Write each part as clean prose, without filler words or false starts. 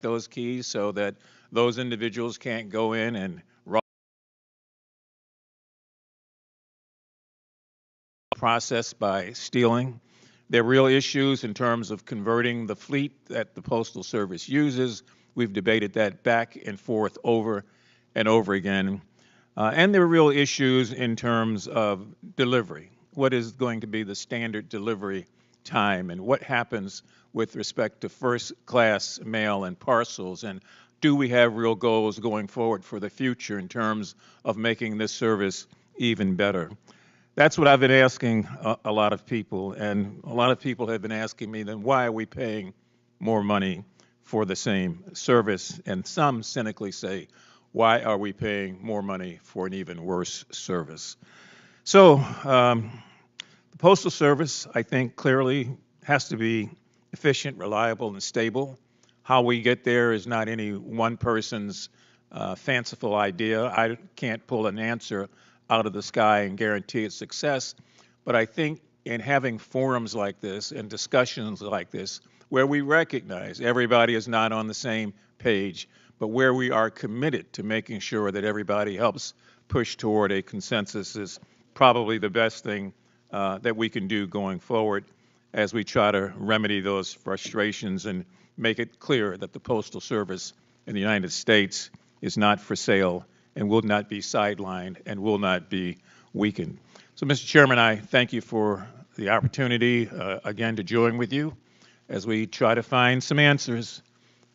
those keys so that those individuals can't go in and rob the process by stealing. There are real issues in terms of converting the fleet that the Postal Service uses. We've debated that back and forth over and over again. And there are real issues in terms of delivery. What is going to be the standard delivery time, and what happens with respect to first class mail and parcels? And do we have real goals going forward for the future in terms of making this service even better? That's what I've been asking a lot of people, and a lot of people have been asking me, then why are we paying more money for the same service? And some cynically say, why are we paying more money for an even worse service? So the Postal Service, I think, clearly has to be efficient, reliable, and stable. How we get there is not any one person's fanciful idea. I can't pull an answer out of the sky and guarantee its success. But I think in having forums like this and discussions like this, where we recognize everybody is not on the same page, but where we are committed to making sure that everybody helps push toward a consensus, is probably the best thing that we can do going forward as we try to remedy those frustrations and make it clear that the Postal Service in the United States is not for sale and will not be sidelined and will not be weakened. So, Mr. Chairman, I thank you for the opportunity again to join with you as we try to find some answers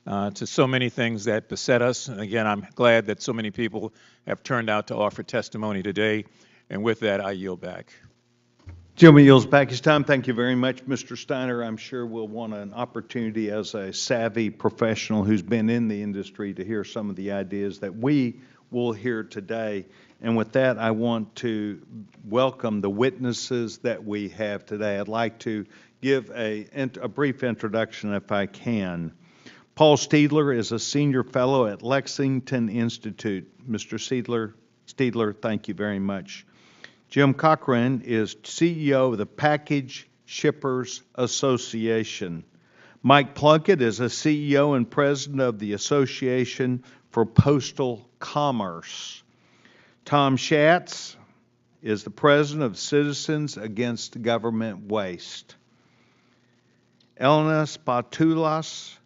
to so many things that beset us. And again, I'm glad that so many people have turned out to offer testimony today. And with that, I yield back. Gentleman yields back his time. Thank you very much, Mr. Steiner. I'm sure we'll want an opportunity as a savvy professional who's been in the industry to hear some of the ideas that we will hear today. And with that, I want to welcome the witnesses that we have today. I'd like to give a brief introduction if I can. Paul Tedler is a senior fellow at Lexington Institute. Mr. Tedler, thank you very much. Jim Cochran is CEO of the Package Shippers Association. Mike Plunkett is a CEO and president of the Association for Postal Commerce. Tom Shatz is the president of Citizens Against Government Waste. Elena Spatulas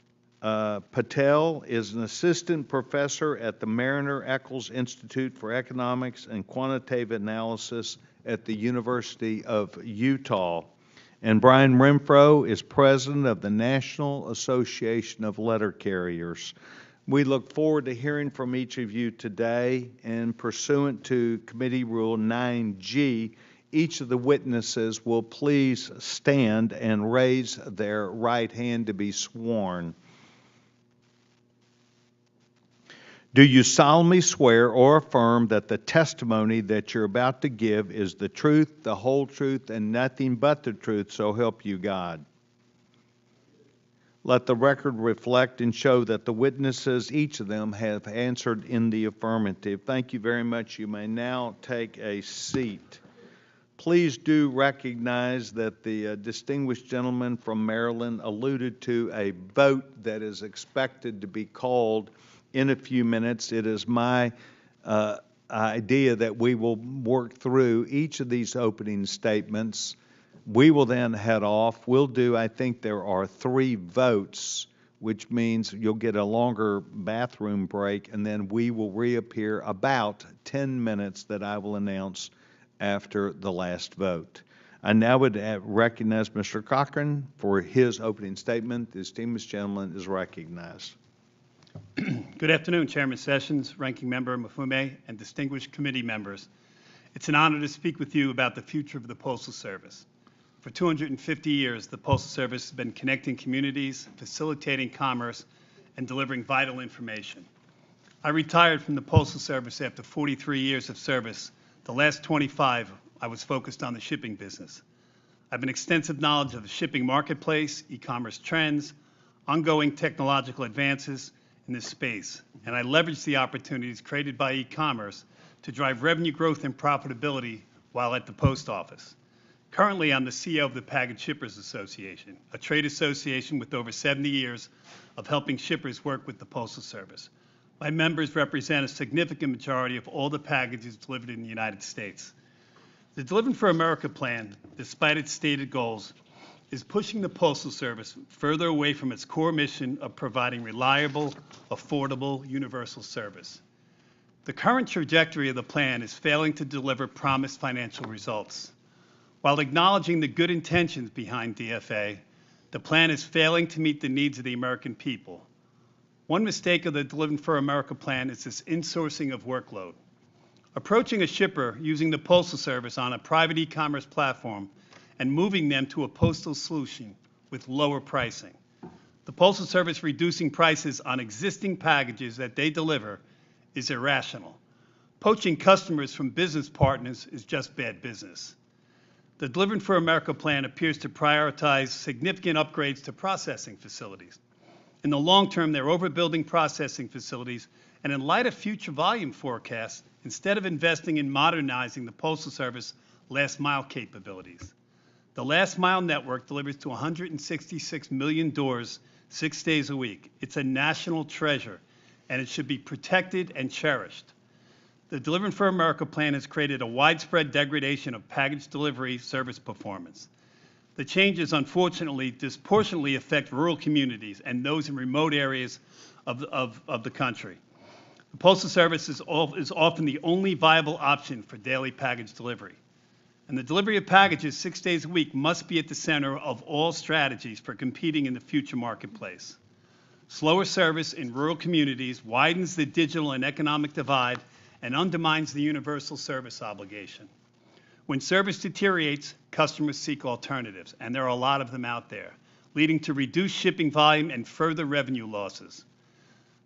Patel is an assistant professor at the Mariner Eccles Institute for Economics and Quantitative Analysis at the University of Utah. And Brian Rimfro is president of the National Association of Letter Carriers. We look forward to hearing from each of you today, and pursuant to Committee Rule 9G, each of the witnesses will please stand and raise their right hand to be sworn. Do you solemnly swear or affirm that the testimony that you're about to give is the truth, the whole truth, and nothing but the truth, so help you God? Let the record reflect and show that the witnesses, each of them, have answered in the affirmative. Thank you very much. You may now take a seat. Please do recognize that the distinguished gentleman from Maryland alluded to a vote that is expected to be called in a few minutes. It is my idea that we will work through each of these opening statements. We will then head off. We'll do, I think there are 3 votes, which means you'll get a longer bathroom break, and then we will reappear about 10 minutes that I will announce after the last vote. I now would recognize Mr. Cochran for his opening statement. The distinguished gentleman is recognized. Good afternoon, Chairman Sessions, Ranking Member Mafume, and distinguished committee members. It's an honor to speak with you about the future of the Postal Service. For 250 years, the Postal Service has been connecting communities, facilitating commerce, and delivering vital information. I retired from the Postal Service after 43 years of service. The last 25, I was focused on the shipping business. I have an extensive knowledge of the shipping marketplace, e-commerce trends, ongoing technological advances in this space, and I leverage the opportunities created by e-commerce to drive revenue growth and profitability while at the post office. Currently, I'm the CEO of the Package Shippers Association, a trade association with over 70 years of helping shippers work with the Postal Service. My members represent a significant majority of all the packages delivered in the United States. The Delivering for America plan, despite its stated goals, is pushing the Postal Service further away from its core mission of providing reliable, affordable, universal service. The current trajectory of the plan is failing to deliver promised financial results. While acknowledging the good intentions behind DFA, the plan is failing to meet the needs of the American people. One mistake of the Delivering for America plan is this insourcing of workload. Approaching a shipper using the Postal Service on a private e-commerce platform and moving them to a postal solution with lower pricing. The Postal Service reducing prices on existing packages that they deliver is irrational. Poaching customers from business partners is just bad business. The Delivering for America plan appears to prioritize significant upgrades to processing facilities. In the long term, they're overbuilding processing facilities, and in light of future volume forecasts, instead of investing in modernizing the Postal Service last mile capabilities. The last mile network delivers to 166 million doors 6 days a week. It's a national treasure, and it should be protected and cherished. The Delivering for America plan has created a widespread degradation of package delivery service performance. The changes, unfortunately, disproportionately affect rural communities and those in remote areas of the country. The Postal Service is often the only viable option for daily package delivery. And the delivery of packages 6 days a week must be at the center of all strategies for competing in the future marketplace. Slower service in rural communities widens the digital and economic divide and undermines the universal service obligation. When service deteriorates, customers seek alternatives, and there are a lot of them out there, leading to reduced shipping volume and further revenue losses.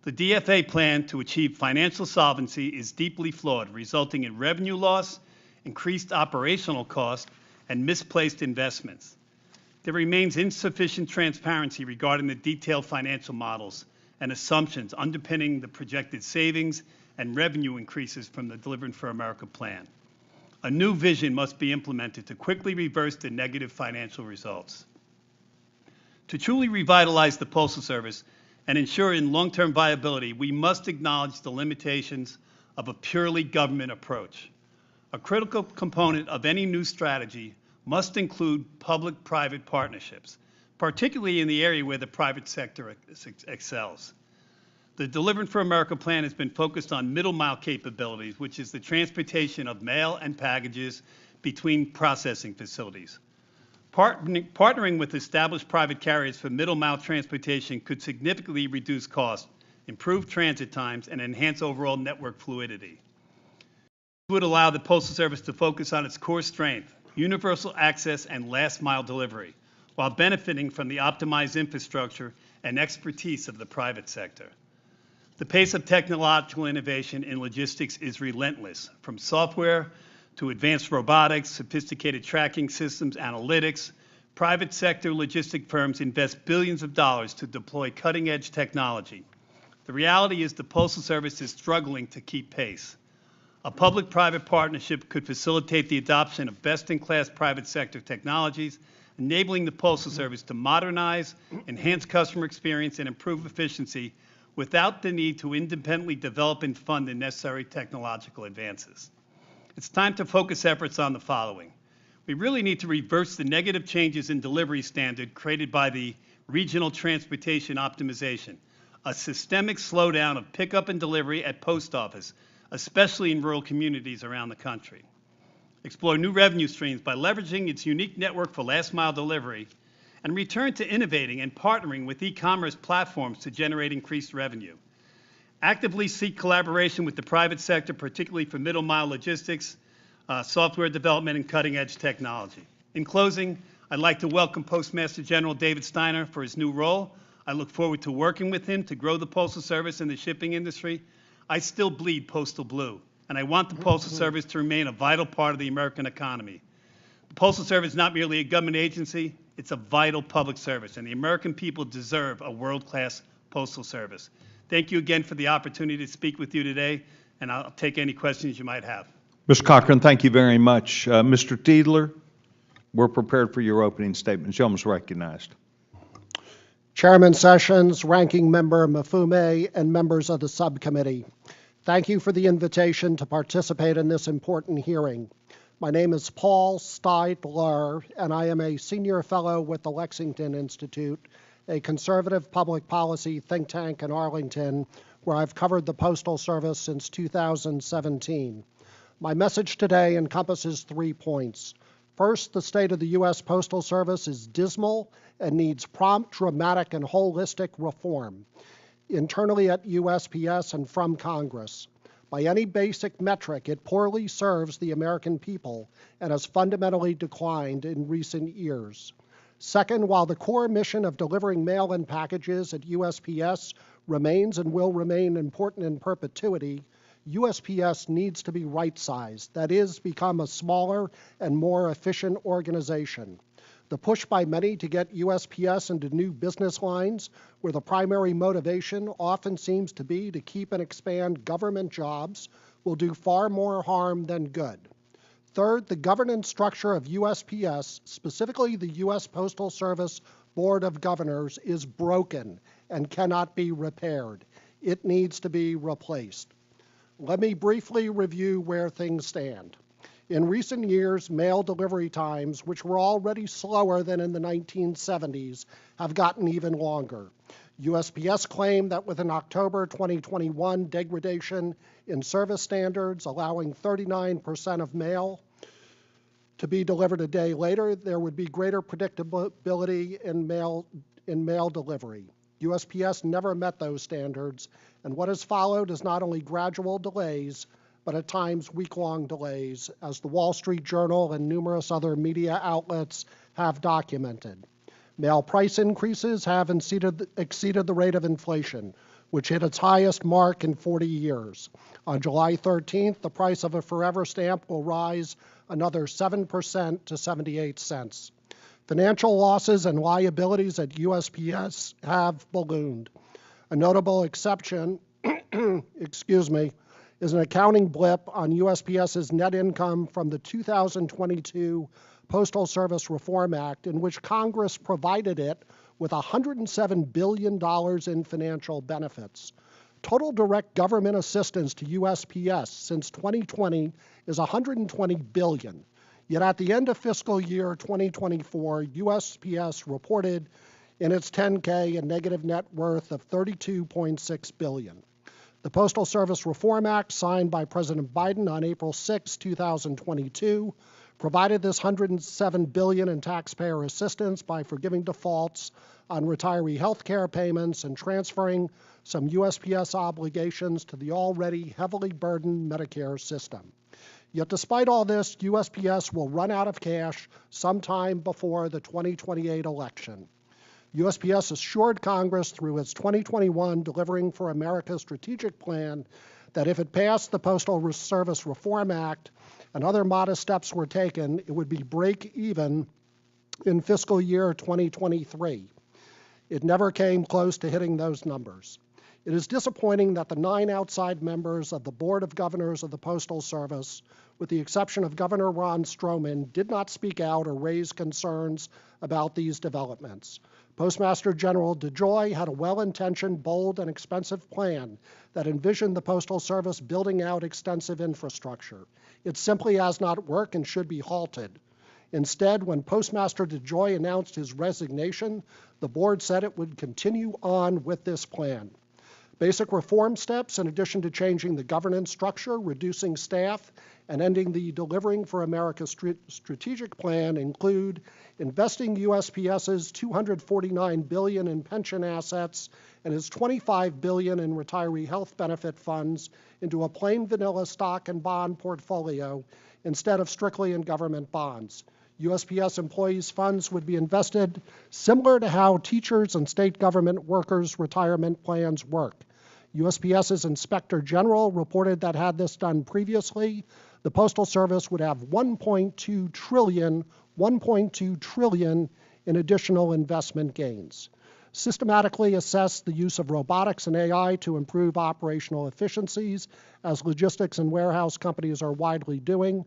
The DFA plan to achieve financial solvency is deeply flawed, resulting in revenue loss, increased operational costs, and misplaced investments. There remains insufficient transparency regarding the detailed financial models and assumptions underpinning the projected savings and revenue increases from the Delivering for America plan. A new vision must be implemented to quickly reverse the negative financial results. To truly revitalize the Postal Service and ensure in long-term viability, we must acknowledge the limitations of a purely government approach. A critical component of any new strategy must include public-private partnerships, particularly in the area where the private sector excels. The Delivering for America plan has been focused on middle mile capabilities, which is the transportation of mail and packages between processing facilities. Partnering with established private carriers for middle mile transportation could significantly reduce costs, improve transit times, and enhance overall network fluidity. This would allow the Postal Service to focus on its core strength, universal access and last mile delivery, while benefiting from the optimized infrastructure and expertise of the private sector. The pace of technological innovation in logistics is relentless, from software to advanced robotics, sophisticated tracking systems, analytics. Private sector logistic firms invest billions of dollars to deploy cutting-edge technology. The reality is the Postal Service is struggling to keep pace. A public-private partnership could facilitate the adoption of best-in-class private sector technologies, enabling the Postal Service to modernize, enhance customer experience, and improve efficiency without the need to independently develop and fund the necessary technological advances. It's time to focus efforts on the following. We really need to reverse the negative changes in delivery standard created by the regional transportation optimization, a systemic slowdown of pickup and delivery at post office, especially in rural communities around the country. Explore new revenue streams by leveraging its unique network for last mile delivery, and return to innovating and partnering with e-commerce platforms to generate increased revenue. Actively seek collaboration with the private sector, particularly for middle mile logistics, software development, and cutting-edge technology. In closing, I'd like to welcome Postmaster General David Steiner for his new role. I look forward to working with him to grow the Postal Service and the shipping industry. I still bleed postal blue, and I want the Postal Service to remain a vital part of the American economy. The Postal Service is not merely a government agency, it's a vital public service, and the American people deserve a world-class Postal Service. Thank you again for the opportunity to speak with you today, and I'll take any questions you might have. Mr. Cochran, thank you very much. Mr. Tedler? We're prepared for your opening statement. Gentleman's recognized. Chairman Sessions, Ranking Member Mafume, and members of the subcommittee. Thank you for the invitation to participate in this important hearing. My name is Paul Tedler, and I am a senior fellow with the Lexington Institute, a conservative public policy think tank in Arlington, where I've covered the Postal Service since 2017. My message today encompasses 3 points. First, the state of the U.S. Postal Service is dismal and needs prompt, dramatic, and holistic reform, internally at USPS and from Congress. By any basic metric, it poorly serves the American people and has fundamentally declined in recent years. Second, while the core mission of delivering mail-in packages at USPS remains and will remain important in perpetuity, USPS needs to be right-sized, that is, become a smaller and more efficient organization. The push by many to get USPS into new business lines, where the primary motivation often seems to be to keep and expand government jobs, will do far more harm than good. Third, the governance structure of USPS, specifically the U.S. Postal Service Board of Governors, is broken and cannot be repaired. It needs to be replaced. Let me briefly review where things stand. In recent years, mail delivery times, which were already slower than in the 1970s, have gotten even longer. USPS claimed that with an October 2021 degradation in service standards, allowing 39% of mail to be delivered a day later, there would be greater predictability in mail delivery. USPS never met those standards, and what has followed is not only gradual delays, but at times week-long delays, as the Wall Street Journal and numerous other media outlets have documented. Mail price increases have exceeded the rate of inflation, which hit its highest mark in 40 years. On July 13th, the price of a forever stamp will rise another 7% to 78 cents. Financial losses and liabilities at USPS have ballooned. A notable exception, is an accounting blip on USPS's net income from the 2022 Postal Service Reform Act, in which Congress provided it with $107 billion in financial benefits. Total direct government assistance to USPS since 2020 is $120 billion. Yet at the end of fiscal year 2024, USPS reported in its 10K a negative net worth of $32.6 billion. The Postal Service Reform Act, signed by President Biden on April 6, 2022, provided this $107 billion in taxpayer assistance by forgiving defaults on retiree health care payments and transferring some USPS obligations to the already heavily burdened Medicare system. Yet despite all this, USPS will run out of cash sometime before the 2028 election. USPS assured Congress through its 2021 Delivering for America strategic plan that if it passed the Postal Service Reform Act and other modest steps were taken, it would be break even in fiscal year 2023. It never came close to hitting those numbers. It is disappointing that the 9 outside members of the Board of Governors of the Postal Service, with the exception of Governor Ron Stroman, did not speak out or raise concerns about these developments. Postmaster General DeJoy had a well-intentioned, bold, and expensive plan that envisioned the Postal Service building out extensive infrastructure. It simply has not worked and should be halted. Instead, when Postmaster DeJoy announced his resignation, the board said it would continue on with this plan. Basic reform steps, in addition to changing the governance structure, reducing staff, and ending the Delivering for America strategic plan, include investing USPS's $249 billion in pension assets and its $25 billion in retiree health benefit funds into a plain vanilla stock and bond portfolio instead of strictly in government bonds. USPS employees' funds would be invested similar to how teachers and state government workers' retirement plans work. USPS's Inspector General reported that had this done previously, the Postal Service would have $1.2 trillion in additional investment gains. Systematically assess the use of robotics and AI to improve operational efficiencies, as logistics and warehouse companies are widely doing.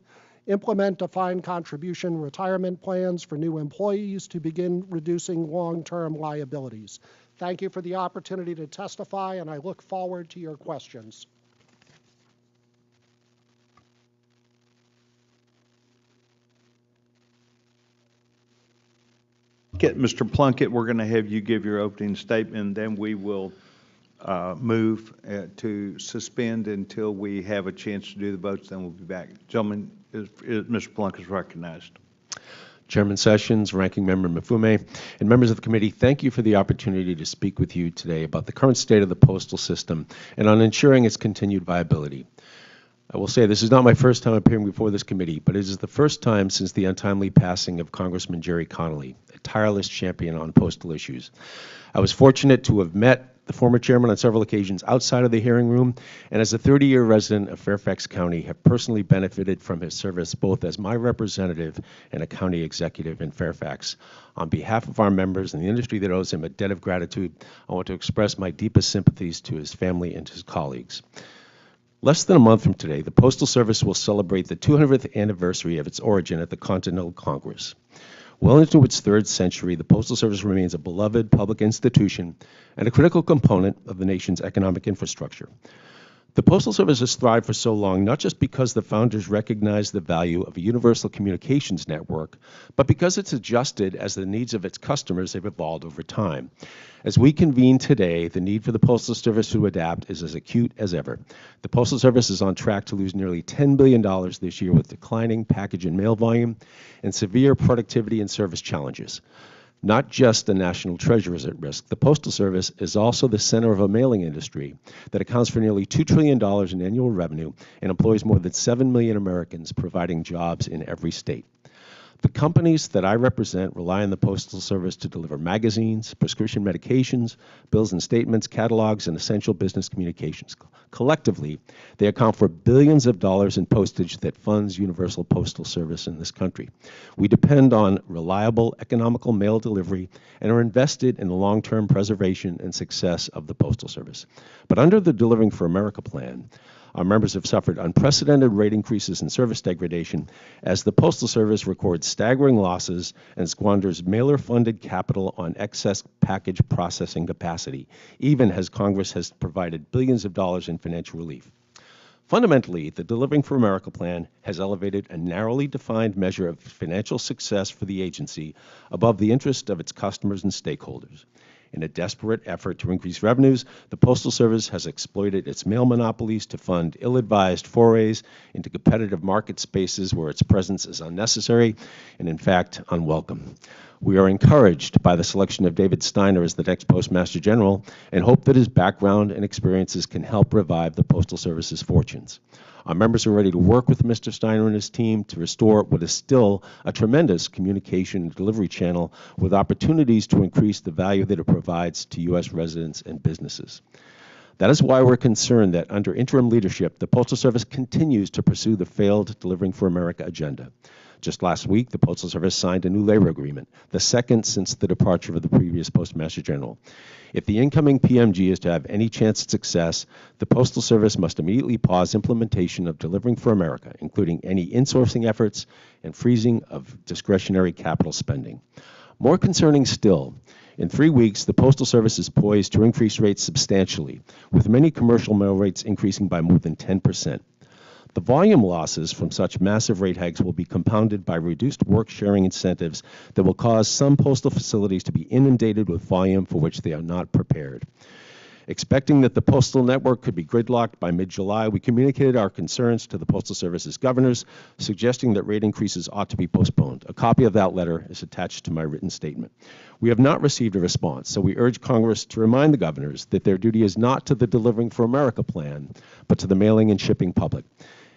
implement defined contribution retirement plans for new employees to begin reducing long-term liabilities. Thank you for the opportunity to testify, and I look forward to your questions. Mr. Plunkett, we're going to have you give your opening statement, and then we will move to suspend until we have a chance to do the votes, then we'll be back. Gentlemen, Mr. Plunkett is recognized. Chairman Sessions, Ranking Member Maffume, and members of the committee, thank you for the opportunity to speak with you today about the current state of the postal system and on ensuring its continued viability. I will say this is not my first time appearing before this committee, but it is the first time since the untimely passing of Congressman Jerry Connolly, a tireless champion on postal issues. I was fortunate to have met the former chairman on several occasions outside of the hearing room, and as a 30-year resident of Fairfax County, have personally benefited from his service both as my representative and a county executive in Fairfax. On behalf of our members and the industry that owes him a debt of gratitude, I want to express my deepest sympathies to his family and his colleagues. Less than a month from today, the Postal Service will celebrate the 200th anniversary of its origin at the Continental Congress. Well into its third century, the Postal Service remains a beloved public institution and a critical component of the nation's economic infrastructure. The Postal Service has thrived for so long not just because the founders recognized the value of a universal communications network, but because it's adjusted as the needs of its customers have evolved over time. As we convene today, the need for the Postal Service to adapt is as acute as ever. The Postal Service is on track to lose nearly $10 billion this year with declining package and mail volume and severe productivity and service challenges. Not just the national treasure is at risk. The Postal Service is also the center of a mailing industry that accounts for nearly $2 trillion in annual revenue and employs more than 7 million Americans, providing jobs in every state. The companies that I represent rely on the Postal Service to deliver magazines, prescription medications, bills and statements, catalogs, and essential business communications. Collectively, they account for billions of dollars in postage that funds universal postal service in this country. We depend on reliable, economical mail delivery and are invested in the long-term preservation and success of the Postal Service. But under the Delivering for America plan, our members have suffered unprecedented rate increases and service degradation as the Postal Service records staggering losses and squanders mailer-funded capital on excess package processing capacity, even as Congress has provided billions of dollars in financial relief. Fundamentally, the Delivering for America plan has elevated a narrowly defined measure of financial success for the agency above the interest of its customers and stakeholders. In a desperate effort to increase revenues, the Postal Service has exploited its mail monopolies to fund ill-advised forays into competitive market spaces where its presence is unnecessary and, in fact, unwelcome. We are encouraged by the selection of David Steiner as the next Postmaster General and hope that his background and experiences can help revive the Postal Service's fortunes. Our members are ready to work with Mr. Steiner and his team to restore what is still a tremendous communication and delivery channel with opportunities to increase the value that it provides to U.S. residents and businesses. That is why we're concerned that under interim leadership, the Postal Service continues to pursue the failed Delivering for America agenda. Just last week, the Postal Service signed a new labor agreement, the second since the departure of the previous Postmaster General. If the incoming PMG is to have any chance at success, the Postal Service must immediately pause implementation of Delivering for America, including any insourcing efforts and freezing of discretionary capital spending. More concerning still, in 3 weeks, the Postal Service is poised to increase rates substantially, with many commercial mail rates increasing by more than 10%. The volume losses from such massive rate hikes will be compounded by reduced work-sharing incentives that will cause some postal facilities to be inundated with volume for which they are not prepared. Expecting that the postal network could be gridlocked by mid-July, we communicated our concerns to the Postal Service's governors, suggesting that rate increases ought to be postponed. A copy of that letter is attached to my written statement. We have not received a response, so we urge Congress to remind the governors that their duty is not to the Delivering for America plan, but to the mailing and shipping public.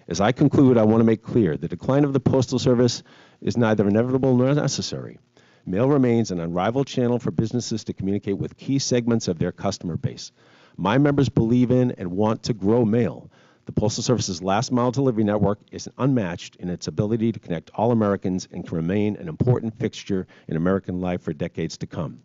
As I conclude, I want to make clear the decline of the Postal Service is neither inevitable nor necessary. Mail remains an unrivaled channel for businesses to communicate with key segments of their customer base. My members believe in and want to grow mail. The Postal Service's last-mile delivery network is unmatched in its ability to connect all Americans and can remain an important fixture in American life for decades to come.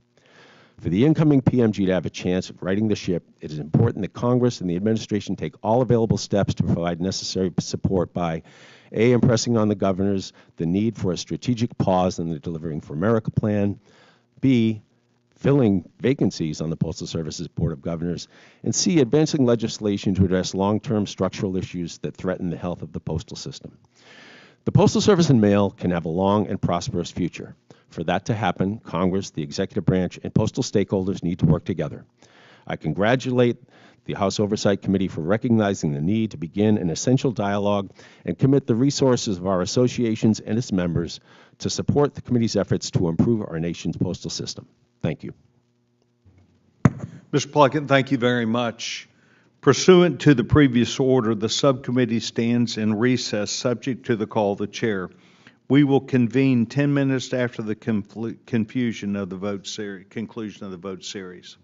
For the incoming PMG to have a chance at righting the ship, it is important that Congress and the administration take all available steps to provide necessary support by A, impressing on the governors the need for a strategic pause in the Delivering for America plan. B, filling vacancies on the Postal Service's Board of Governors. And C, advancing legislation to address long-term structural issues that threaten the health of the postal system. The Postal Service and Mail can have a long and prosperous future. For that to happen, Congress, the executive branch, and postal stakeholders need to work together. I congratulate the House Oversight Committee for recognizing the need to begin an essential dialogue and commit the resources of our associations and its members to support the committee's efforts to improve our nation's postal system. Thank you. Mr. Plunkett, thank you very much. Pursuant to the previous order, the subcommittee stands in recess subject to the call of the chair. We will convene 10 minutes after the conclusion of the vote series.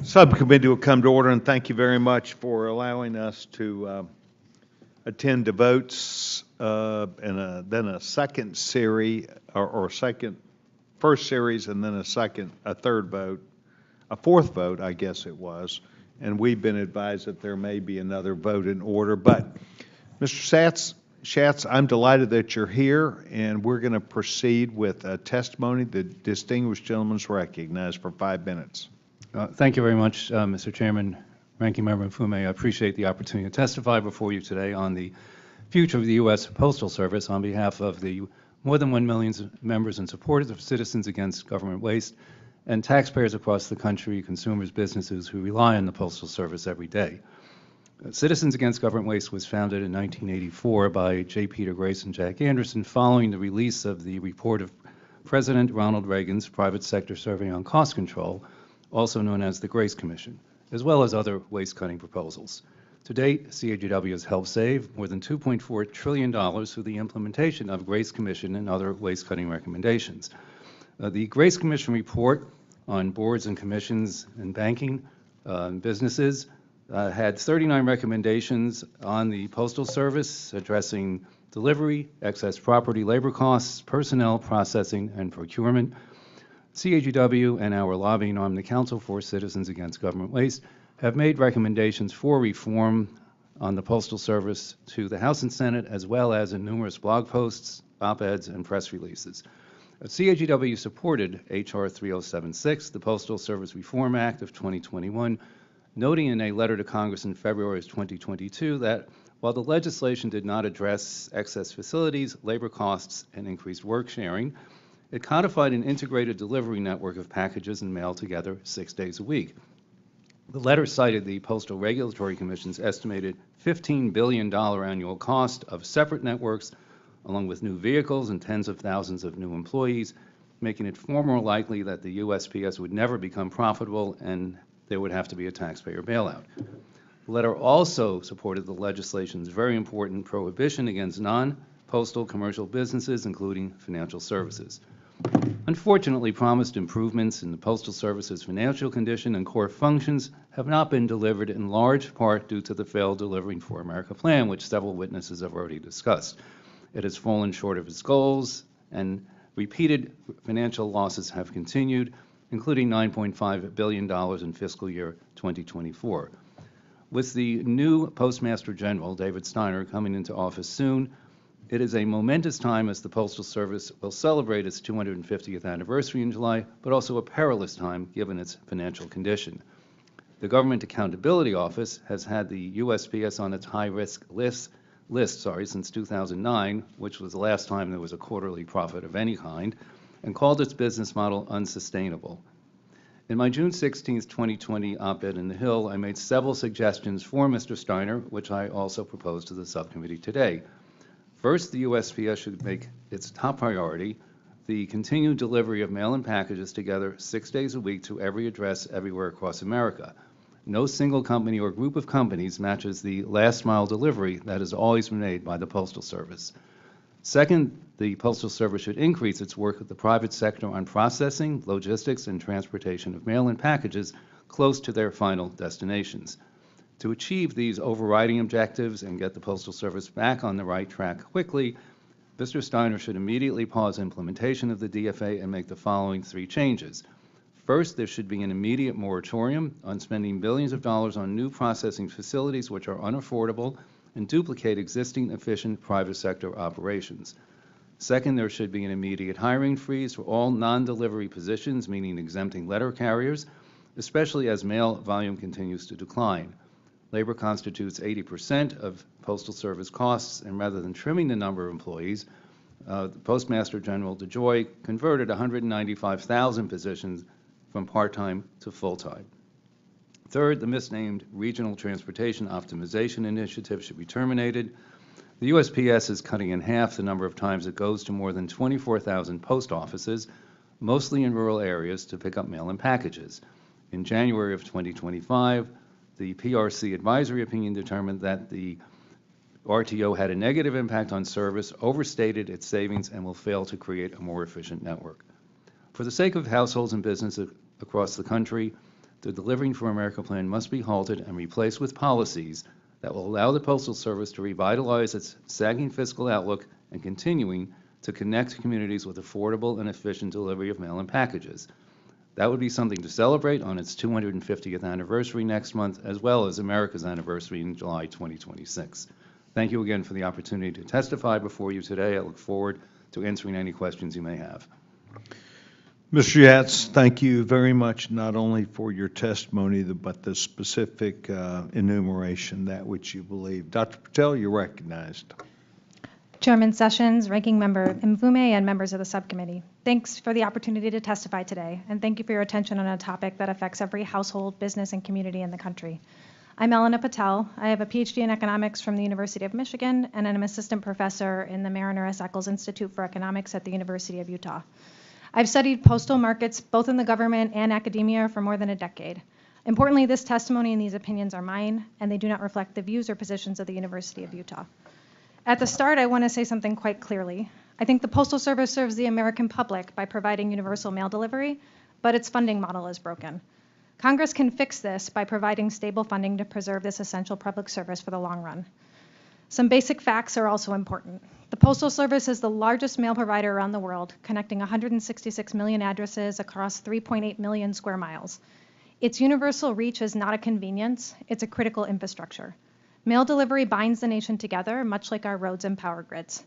Subcommittee will come to order, and thank you very much for allowing us to attend the votes and then a second series, first series, and then a third vote, a fourth vote, I guess it was. And we've been advised that there may be another vote in order. But Mr. Shatz, I'm delighted that you're here, and we're going to proceed with a testimony. The distinguished gentleman is recognized for 5 minutes. Thank you very much, Mr. Chairman, Ranking Member Mfume. I appreciate the opportunity to testify before you today on the future of the U.S. Postal Service on behalf of the more than 1 million members and supporters of Citizens Against Government Waste and taxpayers across the country, consumers, businesses who rely on the Postal Service every day. Citizens Against Government Waste was founded in 1984 by J. Peter Grace and Jack Anderson following the release of the report of President Ronald Reagan's Private Sector Survey on Cost Control, also known as the Grace Commission, as well as other waste-cutting proposals. To date, CAGW has helped save more than $2.4 trillion through the implementation of Grace Commission and other waste-cutting recommendations. The Grace Commission report on boards and commissions and banking businesses had 39 recommendations on the Postal Service addressing delivery, excess property labor costs, personnel, processing, and procurement. CAGW and our lobbying arm, the Council for Citizens Against Government Waste, have made recommendations for reform on the Postal Service to the House and Senate, as well as in numerous blog posts, op-eds, and press releases. CAGW supported H.R. 3076, the Postal Service Reform Act of 2021, noting in a letter to Congress in February of 2022 that while the legislation did not address excess facilities, labor costs, and increased work sharing, it codified an integrated delivery network of packages and mail together 6 days a week. The letter cited the Postal Regulatory Commission's estimated $15 billion annual cost of separate networks, along with new vehicles and tens of thousands of new employees, making it far more likely that the USPS would never become profitable and there would have to be a taxpayer bailout. The letter also supported the legislation's very important prohibition against non-postal commercial businesses, including financial services. Unfortunately, promised improvements in the Postal Service's financial condition and core functions have not been delivered, in large part due to the failed Delivering for America plan, which several witnesses have already discussed. It has fallen short of its goals, and repeated financial losses have continued, including $9.5 billion in fiscal year 2024. With the new Postmaster General, David Steiner, coming into office soon, it is a momentous time as the Postal Service will celebrate its 250th anniversary in July, but also a perilous time given its financial condition. The Government Accountability Office has had the USPS on its high-risk list since 2009, which was the last time there was a quarterly profit of any kind, and called its business model unsustainable. In my June 16, 2020 op-ed in The Hill, I made several suggestions for Mr. Steiner, which I also proposed to the subcommittee today. First, the USPS should make its top priority the continued delivery of mail and packages together 6 days a week to every address everywhere across America. No single company or group of companies matches the last mile delivery that has always been made by the Postal Service. Second, the Postal Service should increase its work with the private sector on processing, logistics, and transportation of mail and packages close to their final destinations. To achieve these overriding objectives and get the Postal Service back on the right track quickly, Mr. Steiner should immediately pause implementation of the DFA and make the following 3 changes. First, there should be an immediate moratorium on spending billions of dollars on new processing facilities which are unaffordable and duplicate existing efficient private sector operations. Second, there should be an immediate hiring freeze for all non-delivery positions, meaning exempting letter carriers, especially as mail volume continues to decline. Labor constitutes 80% of Postal Service costs, and rather than trimming the number of employees, the Postmaster General DeJoy converted 195,000 positions from part-time to full-time. Third, the misnamed Regional Transportation Optimization Initiative should be terminated. The USPS is cutting in half the number of times it goes to more than 24,000 post offices, mostly in rural areas, to pick up mail and packages. In January of 2025, the PRC advisory opinion determined that the RTO had a negative impact on service, overstated its savings, and will fail to create a more efficient network. For the sake of households and businesses across the country, The Delivering for America plan must be halted and replaced with policies that will allow the Postal Service to revitalize its sagging fiscal outlook and continuing to connect communities with affordable and efficient delivery of mail and packages. That would be something to celebrate on its 250th anniversary next month, as well as America's anniversary in July 2026. Thank you again for the opportunity to testify before you today. I look forward to answering any questions you may have. Mr. Shatz, thank you very much, not only for your testimony, but the specific enumeration, that which you believe. Dr. Patel, you're recognized. Chairman Sessions, Ranking Member Mfume, and members of the subcommittee. Thanks for the opportunity to testify today, and thank you for your attention on a topic that affects every household, business, and community in the country. I'm Elena Patel. I have a PhD in economics from the University of Michigan, and I'm an assistant professor in the Mariner S. Eccles Institute for Economics at the University of Utah. I've studied postal markets both in the government and academia for more than a decade. Importantly, this testimony and these opinions are mine, and they do not reflect the views or positions of the University of Utah. At the start, I want to say something quite clearly. I think the Postal Service serves the American public by providing universal mail delivery, but its funding model is broken. Congress can fix this by providing stable funding to preserve this essential public service for the long run. Some basic facts are also important. The Postal Service is the largest mail provider around the world, connecting 166 million addresses across 3.8 million square miles. Its universal reach is not a convenience, it's a critical infrastructure. Mail delivery binds the nation together, much like our roads and power grids.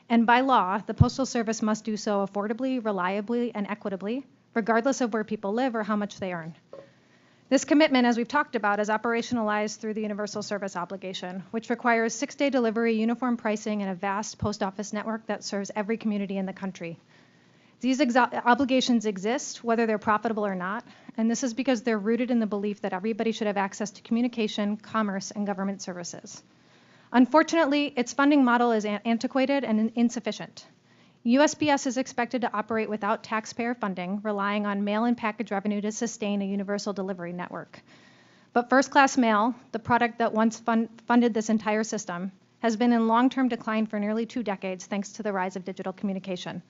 And by law, the Postal Service must do so affordably, reliably, and equitably, regardless of where people live or how much they earn. This commitment, as we've talked about, is operationalized through the Universal Service Obligation, which requires 6-day delivery, uniform pricing, and a vast post office network that serves every community in the country. These obligations exist, whether they're profitable or not, and this is because they're rooted in the belief that everybody should have access to communication, commerce, and government services. Unfortunately, its funding model is antiquated and insufficient. USPS is expected to operate without taxpayer funding, relying on mail and package revenue to sustain a universal delivery network. But first-class mail, the product that once funded this entire system, has been in long-term decline for nearly 2 decades thanks to the rise of digital communication.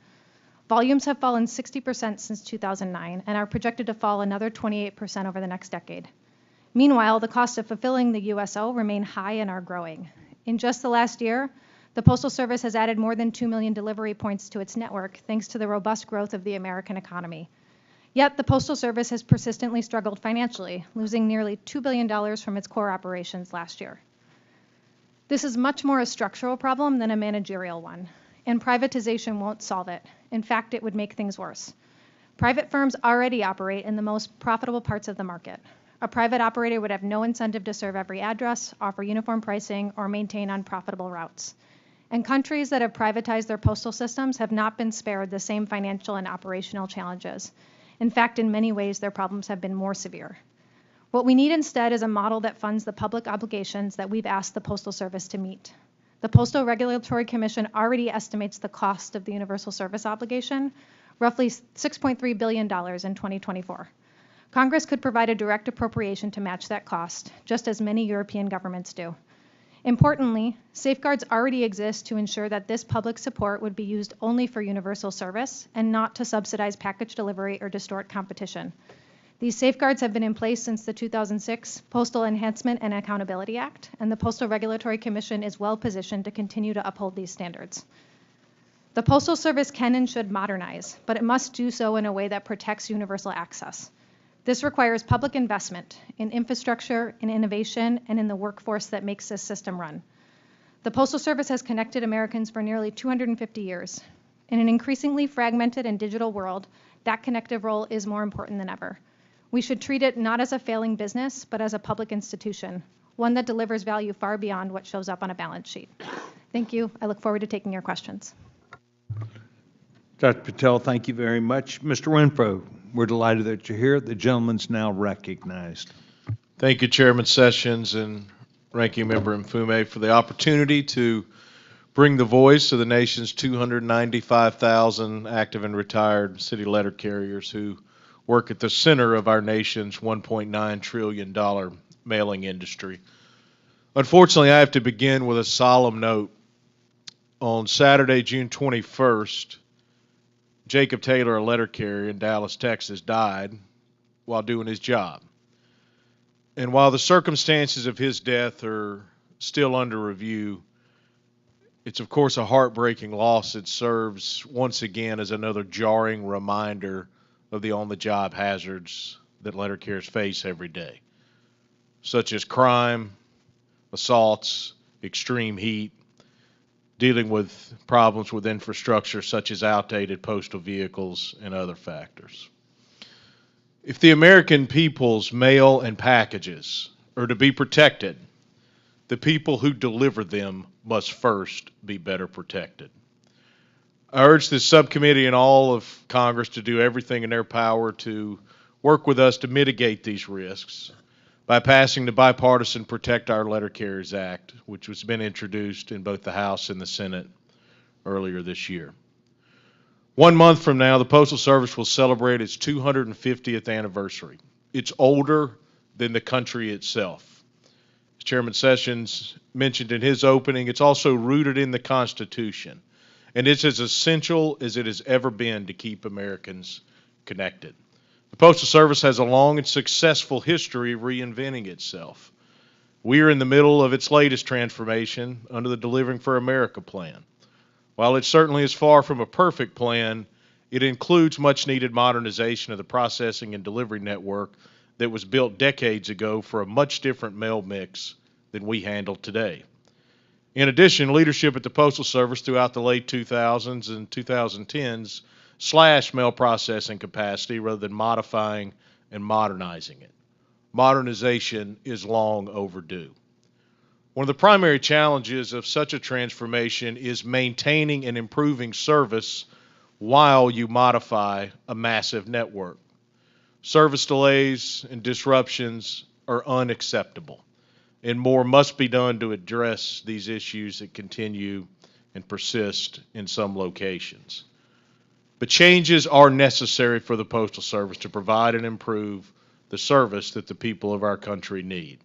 Volumes have fallen 60% since 2009 and are projected to fall another 28% over the next decade. Meanwhile, the cost of fulfilling the USO remain high and are growing. In just the last year, the Postal Service has added more than 2 million delivery points to its network thanks to the robust growth of the American economy. Yet the Postal Service has persistently struggled financially, losing nearly $2 billion from its core operations last year. This is much more a structural problem than a managerial one, and privatization won't solve it. In fact, it would make things worse. Private firms already operate in the most profitable parts of the market. A private operator would have no incentive to serve every address, offer uniform pricing, or maintain unprofitable routes. And countries that have privatized their postal systems have not been spared the same financial and operational challenges. In fact, in many ways, their problems have been more severe. What we need instead is a model that funds the public obligations that we've asked the Postal Service to meet. The Postal Regulatory Commission already estimates the cost of the Universal Service Obligation, roughly $6.3 billion in 2024. Congress could provide a direct appropriation to match that cost, just as many European governments do. Importantly, safeguards already exist to ensure that this public support would be used only for universal service and not to subsidize package delivery or distort competition. These safeguards have been in place since the 2006 Postal Enhancement and Accountability Act, and the Postal Regulatory Commission is well positioned to continue to uphold these standards. The Postal Service can and should modernize, but it must do so in a way that protects universal access. This requires public investment in infrastructure, in innovation, and in the workforce that makes this system run. The Postal Service has connected Americans for nearly 250 years. In an increasingly fragmented and digital world, that connective role is more important than ever. We should treat it not as a failing business, but as a public institution, one that delivers value far beyond what shows up on a balance sheet. Thank you. I look forward to taking your questions. Dr. Patel, thank you very much. Mr. Rimfro, we're delighted that you're here. The gentleman's now recognized. Thank you, Chairman Sessions and Ranking Member Mfume, for the opportunity to bring the voice of the nation's 295,000 active and retired city letter carriers who work at the center of our nation's $1.9 trillion mailing industry. Unfortunately, I have to begin with a solemn note. On Saturday, June 21st, Jacob Tedler, a letter carrier in Dallas, Texas, died while doing his job. And while the circumstances of his death are still under review, it's of course a heartbreaking loss that serves once again as another jarring reminder of the on-the-job hazards that letter carriers face every day, such as crime, assaults, extreme heat, dealing with problems with infrastructure such as outdated postal vehicles and other factors. If the American people's mail and packages are to be protected, the people who deliver them must first be better protected. I urge this subcommittee and all of Congress to do everything in their power to work with us to mitigate these risks by passing the bipartisan Protect Our Letter Carriers Act, which has been introduced in both the House and the Senate earlier this year. 1 month from now, the Postal Service will celebrate its 250th anniversary. It's older than the country itself. As Chairman Sessions mentioned in his opening, it's also rooted in the Constitution, and it's as essential as it has ever been to keep Americans connected. The Postal Service has a long and successful history of reinventing itself. We are in the middle of its latest transformation under the Delivering for America plan. While it certainly is far from a perfect plan, it includes much needed modernization of the processing and delivery network that was built decades ago for a much different mail mix than we handle today. In addition, leadership at the Postal Service throughout the late 2000s and 2010s slashed mail processing capacity rather than modifying and modernizing it. Modernization is long overdue. One of the primary challenges of such a transformation is maintaining and improving service while you modify a massive network. Service delays and disruptions are unacceptable, and more must be done to address these issues that continue and persist in some locations. But changes are necessary for the Postal Service to provide and improve the service that the people of our country need.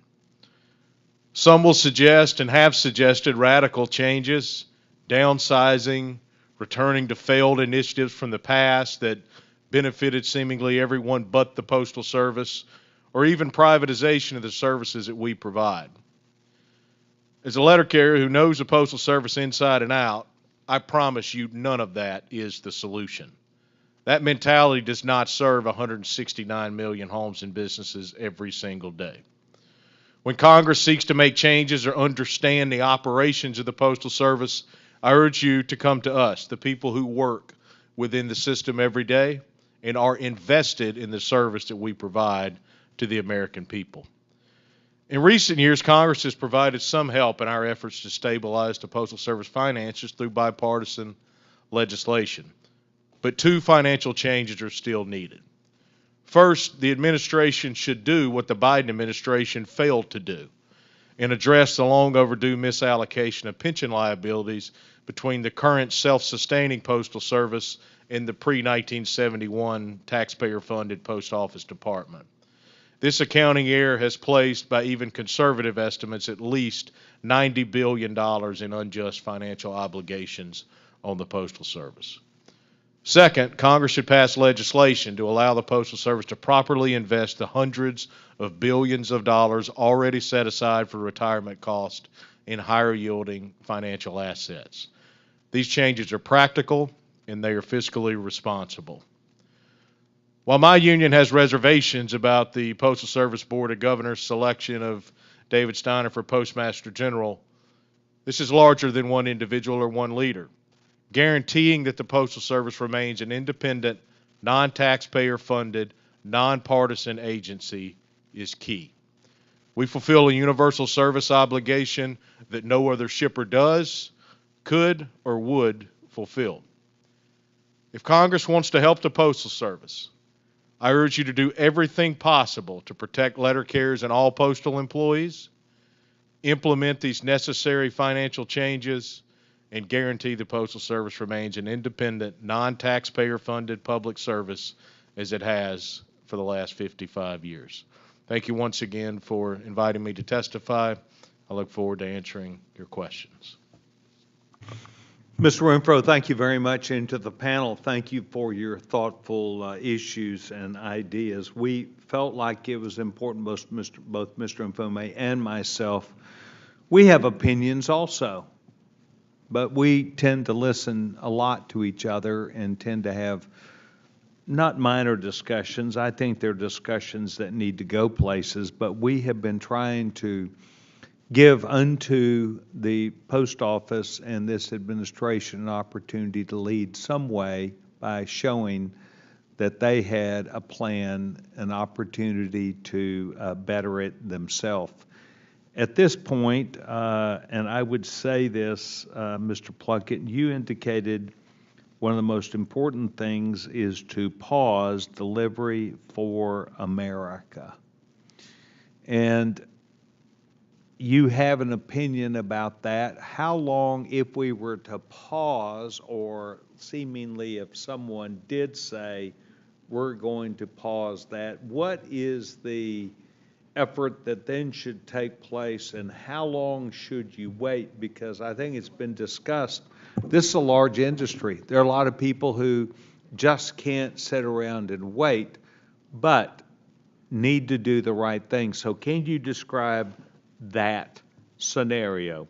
Some will suggest and have suggested radical changes, downsizing, returning to failed initiatives from the past that benefited seemingly everyone but the Postal Service, or even privatization of the services that we provide. As a letter carrier who knows the Postal Service inside and out, I promise you none of that is the solution. That mentality does not serve 169 million homes and businesses every single day. When Congress seeks to make changes or understand the operations of the Postal Service, I urge you to come to us, the people who work within the system every day and are invested in the service that we provide to the American people. In recent years, Congress has provided some help in our efforts to stabilize the Postal Service finances through bipartisan legislation, but two financial changes are still needed. First, the administration should do what the Biden administration failed to do and address the long overdue misallocation of pension liabilities between the current self-sustaining Postal Service and the pre-1971 taxpayer-funded Post Office Department. This accounting error has placed, by even conservative estimates, at least $90 billion in unjust financial obligations on the Postal Service. Second, Congress should pass legislation to allow the Postal Service to properly invest the hundreds of billions of dollars already set aside for retirement costs in higher yielding financial assets. These changes are practical and they are fiscally responsible. While my union has reservations about the Postal Service Board of Governors' selection of David Steiner for Postmaster General, this is larger than one individual or one leader. Guaranteeing that the Postal Service remains an independent, non-taxpayer funded, nonpartisan agency is key. We fulfill a universal service obligation that no other shipper does, could, or would fulfill. If Congress wants to help the Postal Service, I urge you to do everything possible to protect letter carriers and all postal employees, implement these necessary financial changes, and guarantee the Postal Service remains an independent, non-taxpayer funded public service as it has for the last 55 years. Thank you once again for inviting me to testify. I look forward to answering your questions. Mr. Rimfro, thank you very much, and to the panel, thank you for your thoughtful issues and ideas. We felt like it was important, both Mr. Mfume and myself. We have opinions also, but we tend to listen a lot to each other and tend to have not minor discussions. I think they're discussions that need to go places, but we have been trying to give unto the post office and this administration an opportunity to lead some way by showing that they had a plan, an opportunity to better it themselves. At this point, and I would say this, Mr. Plunkett, you indicated one of the most important things is to pause delivery for America. And you have an opinion about that. How long, if we were to pause, or seemingly if someone did say, we're going to pause that, what is the effort that then should take place, and how long should you wait? Because I think it's been discussed, this is a large industry. There are a lot of people who just can't sit around and wait, but need to do the right thing. So can you describe that scenario?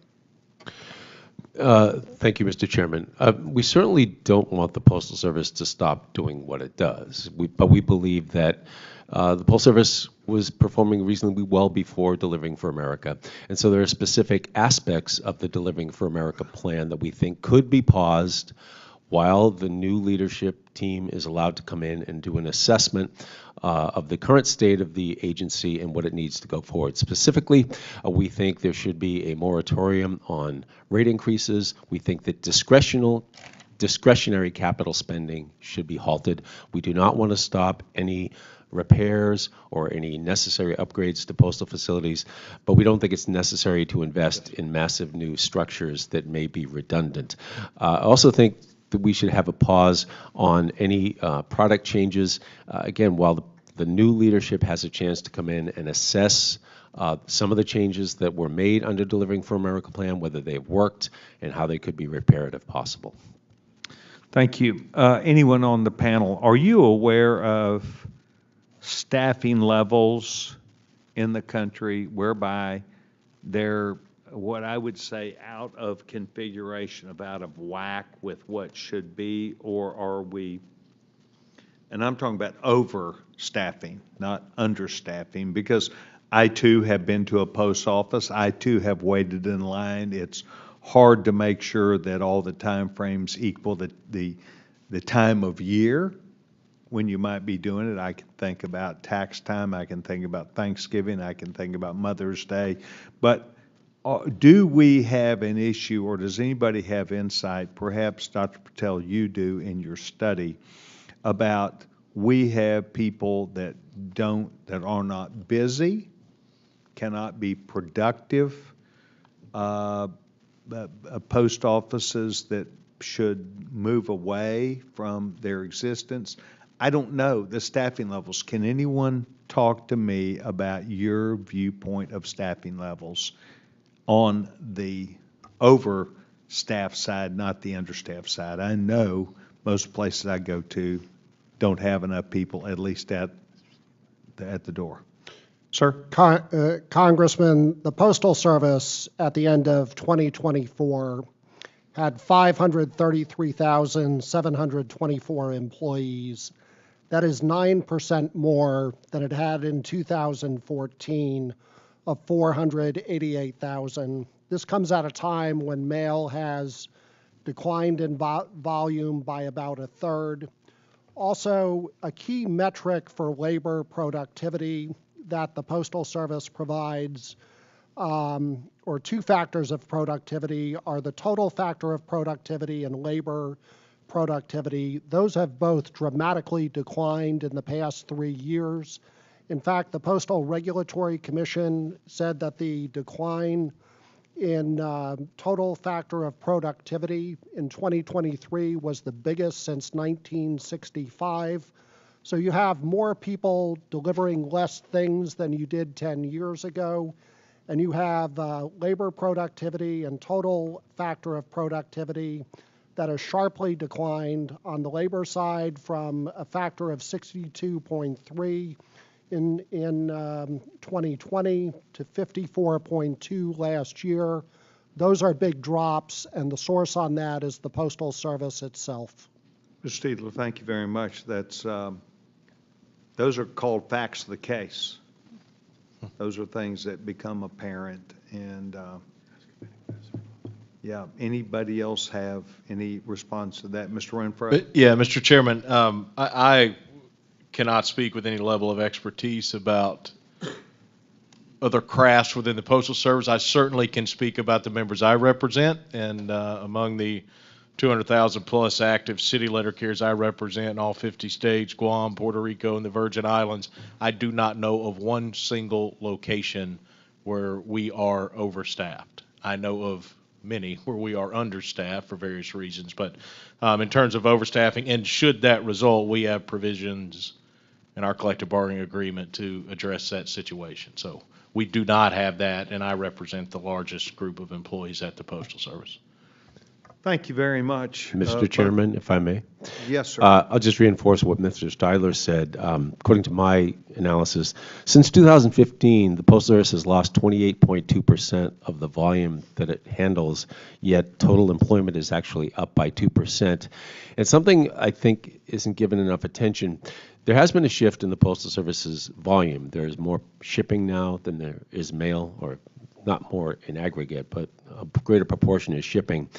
Thank you, Mr. Chairman. We certainly don't want the Postal Service to stop doing what it does, but we believe that the Postal Service was performing reasonably well before Delivering for America. And so there are specific aspects of the Delivering for America plan that we think could be paused while the new leadership team is allowed to come in and do an assessment of the current state of the agency and what it needs to go forward. Specifically, we think there should be a moratorium on rate increases. We think that discretionary capital spending should be halted. We do not want to stop any repairs or any necessary upgrades to postal facilities, but we don't think it's necessary to invest in massive new structures that may be redundant. I also think that we should have a pause on any product changes. Again, while the new leadership has a chance to come in and assess some of the changes that were made under Delivering for America plan, whether they've worked and how they could be repaired if possible. Thank you. Anyone on the panel, are you aware of staffing levels in the country whereby they're, what I would say, out of configuration, out of whack with what should be, or are we, and I'm talking about overstaffing, not understaffing, because I too have been to a post office. I too have waited in line. It's hard to make sure that all the time frames equal the time of year when you might be doing it. I can think about tax time. I can think about Thanksgiving. I can think about Mother's Day. But do we have an issue, or does anybody have insight, perhaps Dr. Patel, you do in your study, about we have people that are not busy, cannot be productive, post offices that should move away from their existence? I don't know the staffing levels. Can anyone talk to me about your viewpoint of staffing levels on the overstaffed side, not the understaffed side? I know most places I go to don't have enough people, at least at the door. Sir? Congressman, the Postal Service at the end of 2024 had 533,724 employees. That is 9% more than it had in 2014 of 488,000. This comes at a time when mail has declined in volume by about a third. Also, a key metric for labor productivity that the Postal Service provides, or two factors of productivity, are the total factor of productivity and labor productivity. Those have both dramatically declined in the past 3 years. In fact, the Postal Regulatory Commission said that the decline in total factor of productivity in 2023 was the biggest since 1965. So you have more people delivering less things than you did 10 years ago, and you have labor productivity and total factor of productivity that has sharply declined on the labor side from a factor of 62.3 in 2020 to 54.2 last year. Those are big drops, and the source on that is the Postal Service itself. Mr. Tedler, thank you very much. Those are called facts of the case. Those are things that become apparent. And yeah, anybody else have any response to that? Mr. Rimfro? Yeah, Mr. Chairman, I cannot speak with any level of expertise about other crafts within the Postal Service. I certainly can speak about the members I represent, and among the 200,000 plus active city letter carriers I represent in all 50 states, Guam, Puerto Rico, and the Virgin Islands, I do not know of one single location where we are overstaffed. I know of many where we are understaffed for various reasons, but in terms of overstaffing, and should that result, we have provisions in our collective bargaining agreement to address that situation. So we do not have that, and I represent the largest group of employees at the Postal Service. Thank you very much. Mr. Chairman, if I may. Yes, sir. I'll just reinforce what Mr. Tedler said. According to my analysis, since 2015, the Postal Service has lost 28.2% of the volume that it handles, yet total employment is actually up by 2%. And something I think isn't given enough attention, there has been a shift in the Postal Service's volume. There's more shipping now than there is mail, or not more in aggregate, but a greater proportion is shipping.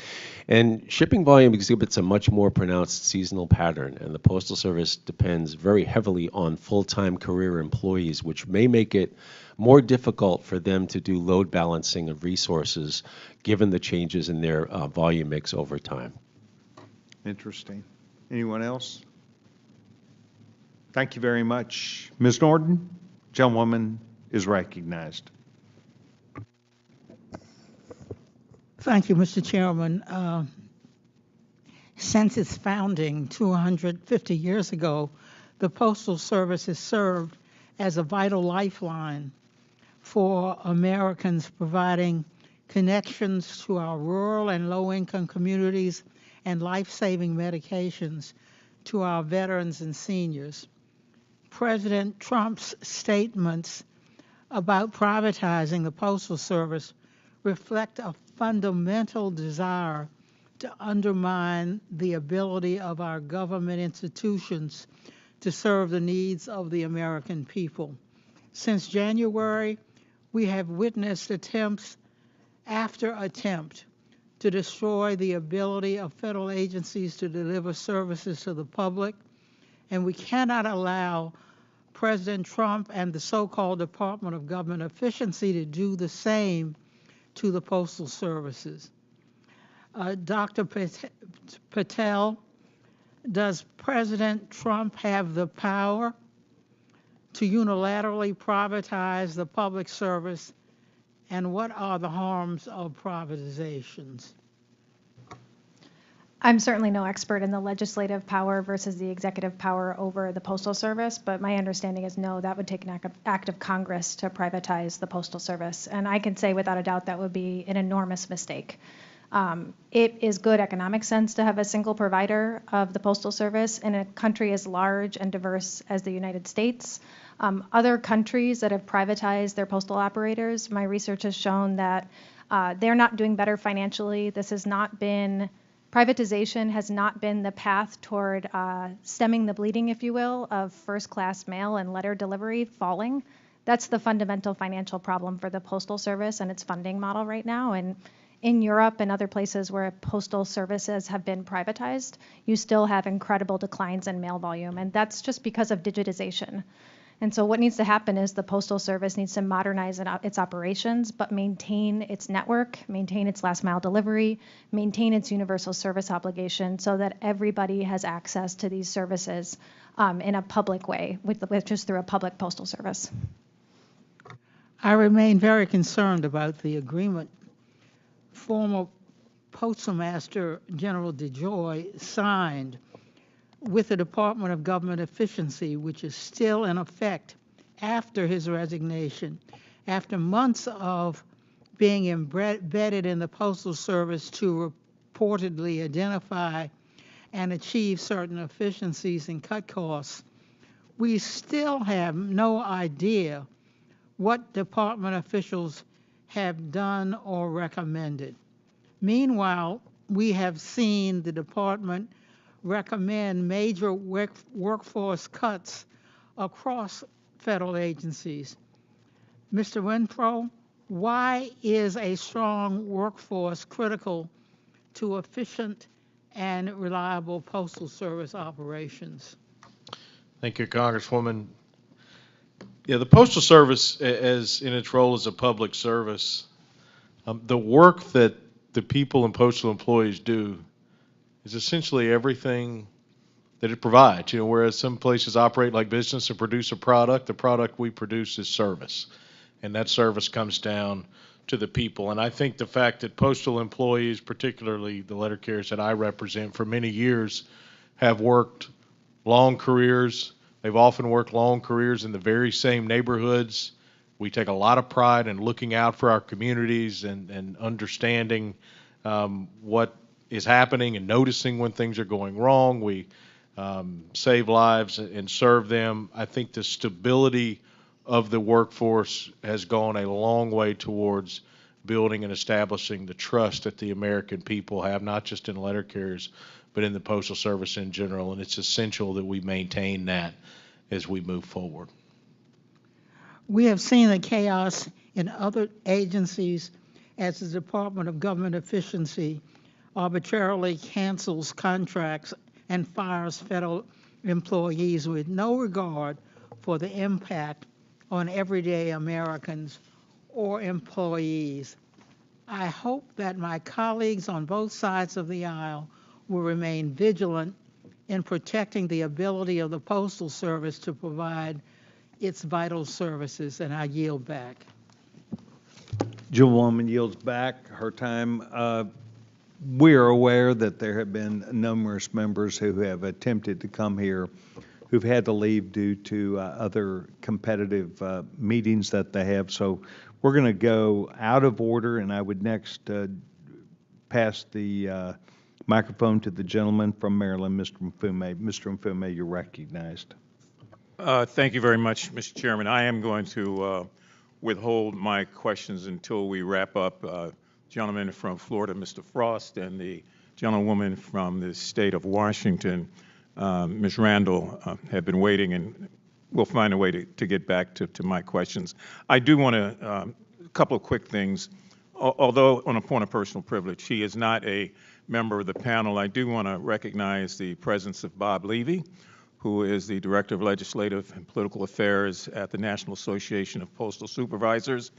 And shipping volume exhibits a much more pronounced seasonal pattern, and the Postal Service depends very heavily on full-time career employees, which may make it more difficult for them to do load balancing of resources given the changes in their volume mix over time. Interesting. Anyone else? Thank you very much. Ms. Norton, gentlewoman is recognized. Thank you, Mr. Chairman. Since its founding 250 years ago, the Postal Service has served as a vital lifeline for Americans, providing connections to our rural and low-income communities and life-saving medications to our veterans and seniors. President Trump's statements about privatizing the Postal Service reflect a fundamental desire to undermine the ability of our government institutions to serve the needs of the American people. Since January, we have witnessed attempts after attempt to destroy the ability of federal agencies to deliver services to the public, and we cannot allow President Trump and the so-called Department of Government Efficiency to do the same to the Postal Services. Dr. Patel, does President Trump have the power to unilaterally privatize the public service, and what are the harms of privatizations? I'm certainly no expert in the legislative power versus the executive power over the Postal Service, but my understanding is no, that would take an act of Congress to privatize the Postal Service. And I can say without a doubt that would be an enormous mistake. It is good economic sense to have a single provider of the Postal Service in a country as large and diverse as the United States. Other countries that have privatized their postal operators, my research has shown that they're not doing better financially. Privatization has not been the path toward stemming the bleeding, if you will, of first-class mail and letter delivery falling. That's the fundamental financial problem for the Postal Service and its funding model right now. And in Europe and other places where postal services have been privatized, you still have incredible declines in mail volume, and that's just because of digitization. And so what needs to happen is the Postal Service needs to modernize its operations, but maintain its network, maintain its last mile delivery, maintain its universal service obligation so that everybody has access to these services in a public way, which is through a public postal service. I remain very concerned about the agreement former Postmaster General DeJoy signed with the Department of Government Efficiency, which is still in effect after his resignation, after months of being embedded in the Postal Service to purportedly identify and achieve certain efficiencies and cut costs, we still have no idea what department officials have done or recommended. Meanwhile, we have seen the department recommend major workforce cuts across federal agencies. Mr. Rimfro, why is a strong workforce critical to efficient and reliable Postal Service operations? Thank you, Congresswoman. Yeah, the Postal Service, as in its role as a public service, the work that the people and postal employees do is essentially everything that it provides. You know, whereas some places operate like business and produce a product, the product we produce is service. And that service comes down to the people. And I think the fact that postal employees, particularly the letter carriers that I represent for many years, have worked long careers. They've often worked long careers in the very same neighborhoods. We take a lot of pride in looking out for our communities and understanding what is happening and noticing when things are going wrong. We save lives and serve them. I think the stability of the workforce has gone a long way towards building and establishing the trust that the American people have, not just in letter carriers, but in the Postal Service in general. And it's essential that we maintain that as we move forward. We have seen the chaos in other agencies as the Department of Government Efficiency arbitrarily cancels contracts and fires federal employees with no regard for the impact on everyday Americans or employees. I hope that my colleagues on both sides of the aisle will remain vigilant in protecting the ability of the Postal Service to provide its vital services, and I yield back. Gentlewoman yields back her time. We are aware that there have been numerous members who have attempted to come here who've had to leave due to other competitive meetings that they have. So we're going to go out of order, and I would next pass the microphone to the gentleman from Maryland, Mr. Mfume. Mr. Mfume, you're recognized. Thank you very much, Mr. Chairman. I am going to withhold my questions until we wrap up. Gentleman from Florida, Mr. Frost, and the gentlewoman from the state of Washington, Ms. Randall, have been waiting, and we'll find a way to get back to my questions. I do want to, a couple of quick things. Although on a point of personal privilege, he is not a member of the panel, I do want to recognize the presence of Bob Levy, who is the Director of Legislative and Political Affairs at the National Association of Postal Supervisors.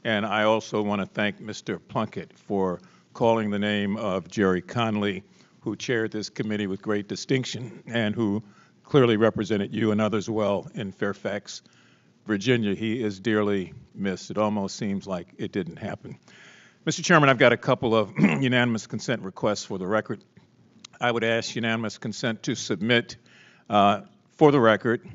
And I also want to thank Mr. Plunkett for calling the name of Jerry Conley, who chaired this committee with great distinction and who clearly represented you and others well in Fairfax, Virginia. He is dearly missed. It almost seems like it didn't happen. Mr. Chairman, I've got a couple of unanimous consent requests for the record. I would ask unanimous consent to submit for the record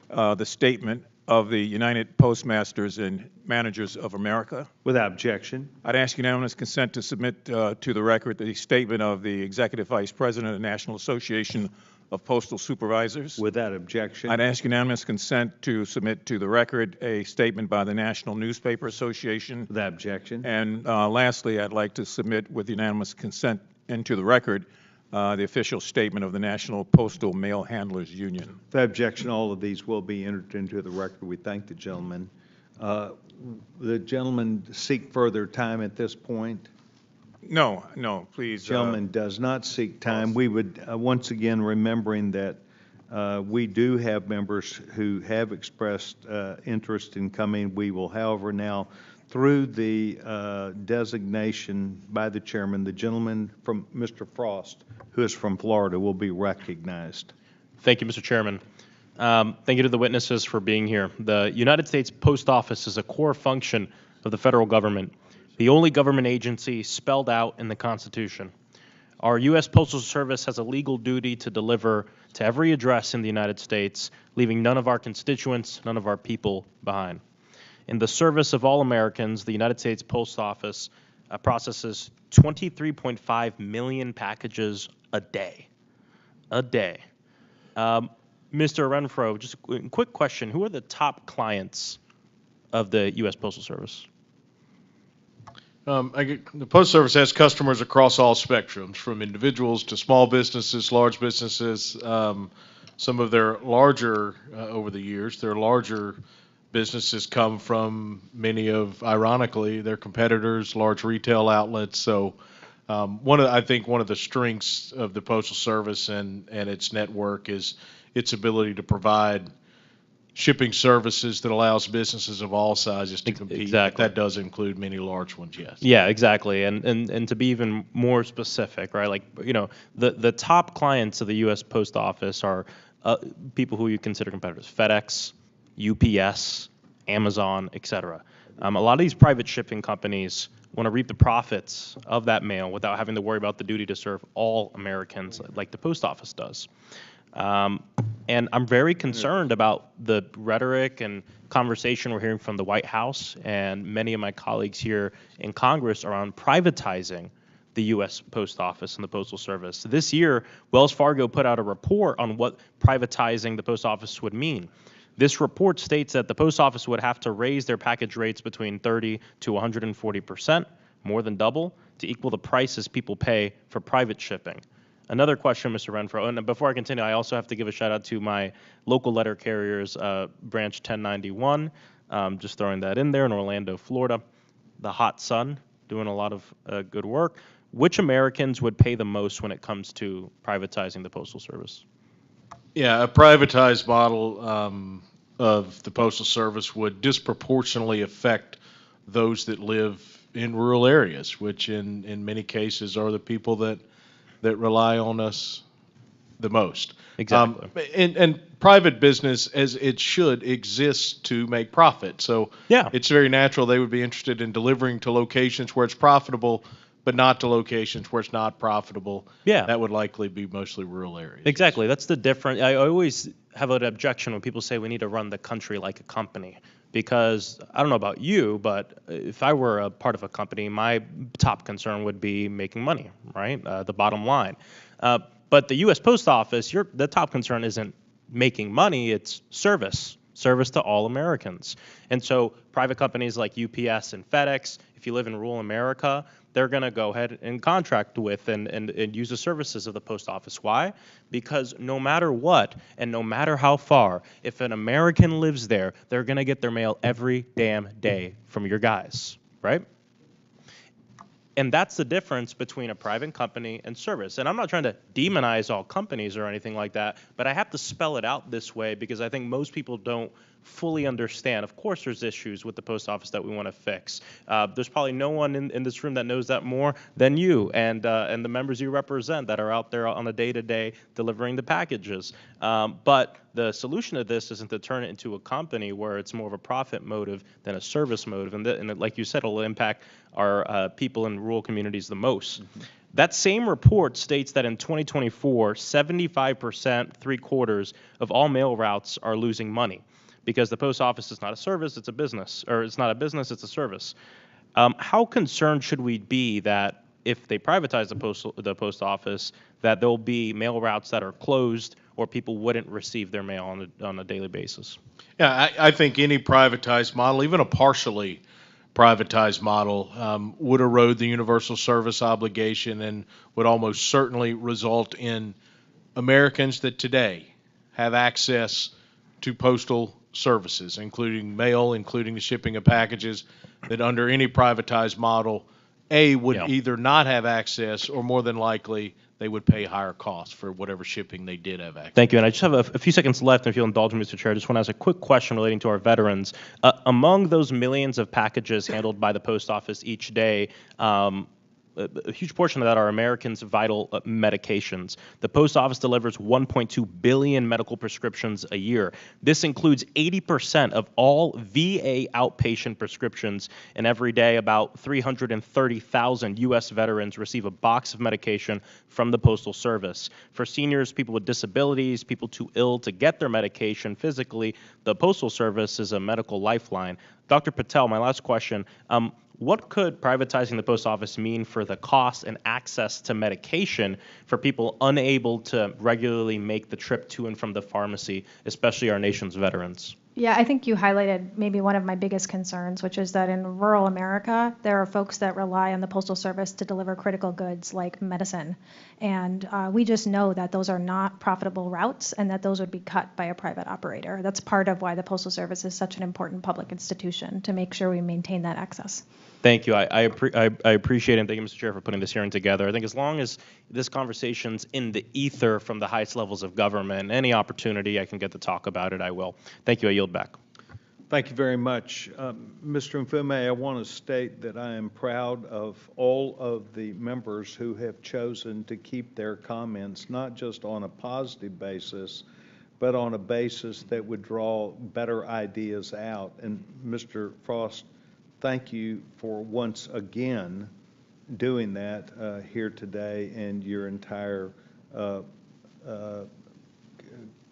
the statement of the United Postmasters and Managers of America. Without objection. I'd ask unanimous consent to submit to the record the statement of the Executive Vice President of the National Association of Postal Supervisors. Without objection. I'd ask unanimous consent to submit to the record a statement by the National Newspaper Association. Without objection. And lastly, I'd like to submit with unanimous consent into the record the official statement of the National Postal Mail Handlers Union. Without objection, all of these will be entered into the record. We thank the gentleman. The gentleman seek further time at this point? No, please. Gentleman does not seek time. We would, once again, remembering that we do have members who have expressed interest in coming. We will, however, now, through the designation by the chairman, the gentleman from Mr. Frost, who is from Florida, will be recognized. Thank you, Mr. Chairman. Thank you to the witnesses for being here. The United States Post Office is a core function of the federal government, the only government agency spelled out in the Constitution. Our U.S. Postal Service has a legal duty to deliver to every address in the United States, leaving none of our constituents, none of our people behind. In the service of all Americans, the United States Post Office processes 23.5 million packages a day. A day. Mr. Rimfro, just a quick question. Who are the top clients of the U.S. Postal Service? The Postal Service has customers across all spectrums, from individuals to small businesses, large businesses. Some of their larger, over the years, their larger businesses come from many of, ironically, their competitors, large retail outlets. So I think one of the strengths of the Postal Service and its network is its ability to provide shipping services that allows businesses of all sizes to compete. Exactly. That does include many large ones, yes. Yeah, exactly. And to be even more specific, right? Like, the top clients of the U.S. Post Office are people who you consider competitors: FedEx, UPS, Amazon, etc. A lot of these private shipping companies want to reap the profits of that mail without having to worry about the duty to serve all Americans like the post office does. And I'm very concerned about the rhetoric and conversation we're hearing from the White House and many of my colleagues here in Congress around privatizing the U.S. Post Office and the Postal Service. This year, Wells Fargo put out a report on what privatizing the Post Office would mean. This report states that the Post Office would have to raise their package rates between 30 to 140%, more than double, to equal the prices people pay for private shipping. Another question, Mr. Rimfro, and before I continue, I also have to give a shout out to my local letter carriers, branch 1091, just throwing that in there in Orlando, Florida. The hot sun, doing a lot of good work. Which Americans would pay the most when it comes to privatizing the Postal Service? Yeah, a privatized model of the Postal Service would disproportionately affect those that live in rural areas, which in many cases are the people that rely on us the most. Exactly. And private business, as it should, exists to make profit. So yeah, it's very natural they would be interested in delivering to locations where it's profitable, but not to locations where it's not profitable. Yeah. That would likely be mostly rural areas. Exactly. That's the difference. I always have an objection when people say we need to run the country like a company. Because I don't know about you, but if I were a part of a company, my top concern would be making money, right? The bottom line. But the U.S. Post Office, the top concern isn't making money, it's service to all Americans. And so private companies like UPS and FedEx, if you live in rural America, they're going to go ahead and contract with and use the services of the post office. Why? Because no matter what and no matter how far, if an American lives there, they're going to get their mail every damn day from your guys, right? And that's the difference between a private company and service. And I'm not trying to demonize all companies or anything like that, but I have to spell it out this way because I think most people don't fully understand. Of course, there's issues with the post office that we want to fix. There's probably no one in this room that knows that more than you and the members you represent that are out there on a day-to-day delivering the packages. But the solution to this isn't to turn it into a company where it's more of a profit motive than a service motive. And like you said, it'll impact our people in rural communities the most. Mm-hmm. That same report states that in 2024, 75%, 3/4 of all mail routes are losing money because the post office is not a service, it's a business, or it's not a business, it's a service. How concerned should we be that if they privatize the post office, that there'll be mail routes that are closed or people wouldn't receive their mail on a daily basis? Yeah, I think any privatized model, even a partially privatized model, would erode the universal service obligation and would almost certainly result in Americans that today have access to postal services, including mail, including the shipping of packages, that under any privatized model, would either not have access or more than likely they would pay higher costs for whatever shipping they did have access. Thank you. And I just have a few seconds left, and if you'll indulge me, Mr. Chair, I just want to ask a quick question relating to our veterans. Among those millions of packages handled by the post office each day, a huge portion of that are Americans' vital medications. The post office delivers 1.2 billion medical prescriptions a year. This includes 80% of all VA outpatient prescriptions, and every day about 330,000 U.S. veterans receive a box of medication from the Postal Service. For seniors, people with disabilities, people too ill to get their medication physically, the Postal Service is a medical lifeline. Dr. Patel, my last question. What could privatizing the post office mean for the cost and access to medication for people unable to regularly make the trip to and from the pharmacy, especially our nation's veterans? Yeah, I think you highlighted maybe one of my biggest concerns, which is that in rural America, there are folks that rely on the Postal Service to deliver critical goods like medicine. And we just know that those are not profitable routes and that those would be cut by a private operator. That's part of why the Postal Service is such an important public institution, to make sure we maintain that access. Thank you. I appreciate it. And thank you, Mr. Chair, for putting this hearing together. I think as long as this conversation's in the ether from the highest levels of government, any opportunity I can get to talk about it, I will. Thank you. I yield back. Thank you very much. Mr. Mfume, I want to state that I am proud of all of the members who have chosen to keep their comments not just on a positive basis, but on a basis that would draw better ideas out. And Mr. Frost, thank you for once again doing that here today, and your entire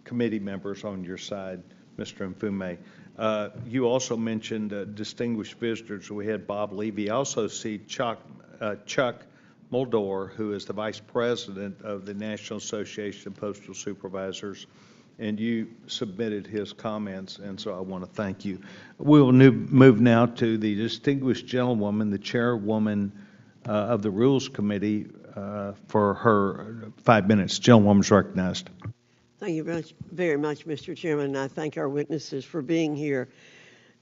committee members on your side, Mr. Mfume. You also mentioned distinguished visitors. We had Bob Levy. I also see Chuck Muldor, who is the Vice President of the National Association of Postal Supervisors, and you submitted his comments, and so I want to thank you. We will move now to the distinguished gentlewoman, the chairwoman of the Rules Committee, for her 5 minutes. Gentlewoman's recognized. Thank you very much, Mr. Chairman, and I thank our witnesses for being here.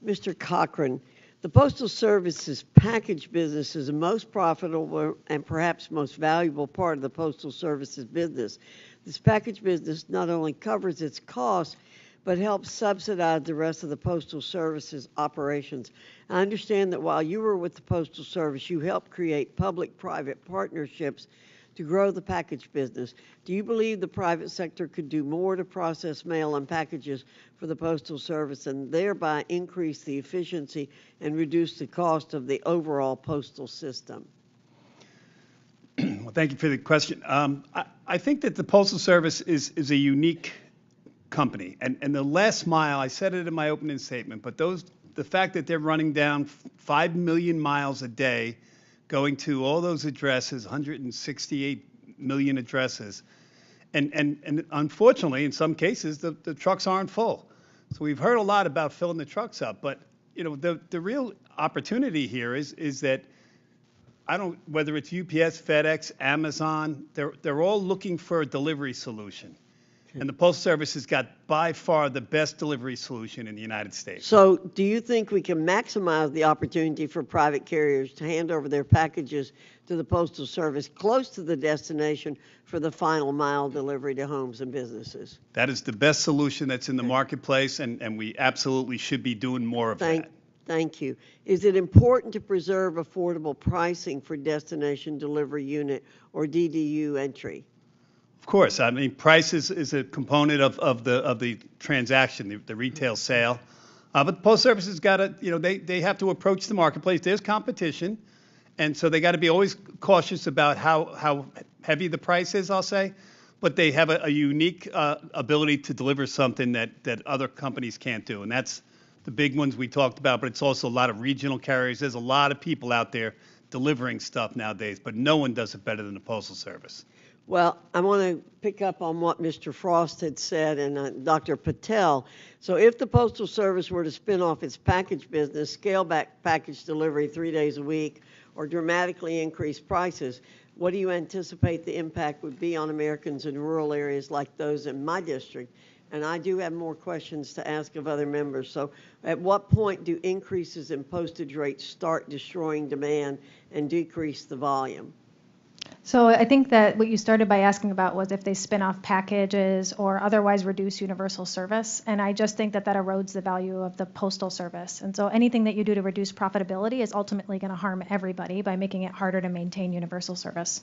Mr. Cochran, the Postal Service's package business is the most profitable and perhaps most valuable part of the Postal Service's business. This package business not only covers its costs, but helps subsidize the rest of the Postal Service's operations. I understand that while you were with the Postal Service, you helped create public-private partnerships to grow the package business. Do you believe the private sector could do more to process mail and packages for the Postal Service and thereby increase the efficiency and reduce the cost of the overall postal system? Well, thank you for the question. I think that the Postal Service is a unique company. And the last mile, I said it in my opening statement, but the fact that they're running down 5 million miles a day, going to all those addresses, 168 million addresses, and unfortunately, in some cases, the trucks aren't full. So we've heard a lot about filling the trucks up, but you know, the real opportunity here is that whether it's UPS, FedEx, Amazon, they're all looking for a delivery solution. And the Postal Service has got by far the best delivery solution in the United States. So do you think we can maximize the opportunity for private carriers to hand over their packages to the Postal Service close to the destination for the final mile delivery to homes and businesses? That is the best solution that's in the marketplace, and we absolutely should be doing more of that. Thank you. Is it important to preserve affordable pricing for destination delivery unit or DDU entry? Of course. I mean, price is a component of the transaction, the retail sale. But the Postal Service has got to, they have to approach the marketplace. There's competition. And so they got to be always cautious about how heavy the price is, I'll say. But they have a unique ability to deliver something that other companies can't do. And that's the big ones we talked about, but it's also a lot of regional carriers. There's a lot of people out there delivering stuff nowadays, but no one does it better than the Postal Service. Well, I want to pick up on what Mr. Frost had said and Dr. Patel. So if the Postal Service were to spin off its package business, scale back package delivery 3 days a week, or dramatically increase prices, what do you anticipate the impact would be on Americans in rural areas like those in my district? And I do have more questions to ask of other members. So at what point do increases in postage rates start destroying demand and decrease the volume? So I think that what you started by asking about was if they spin off packages or otherwise reduce universal service. And I just think that erodes the value of the Postal Service. And so anything that you do to reduce profitability is ultimately going to harm everybody by making it harder to maintain universal service.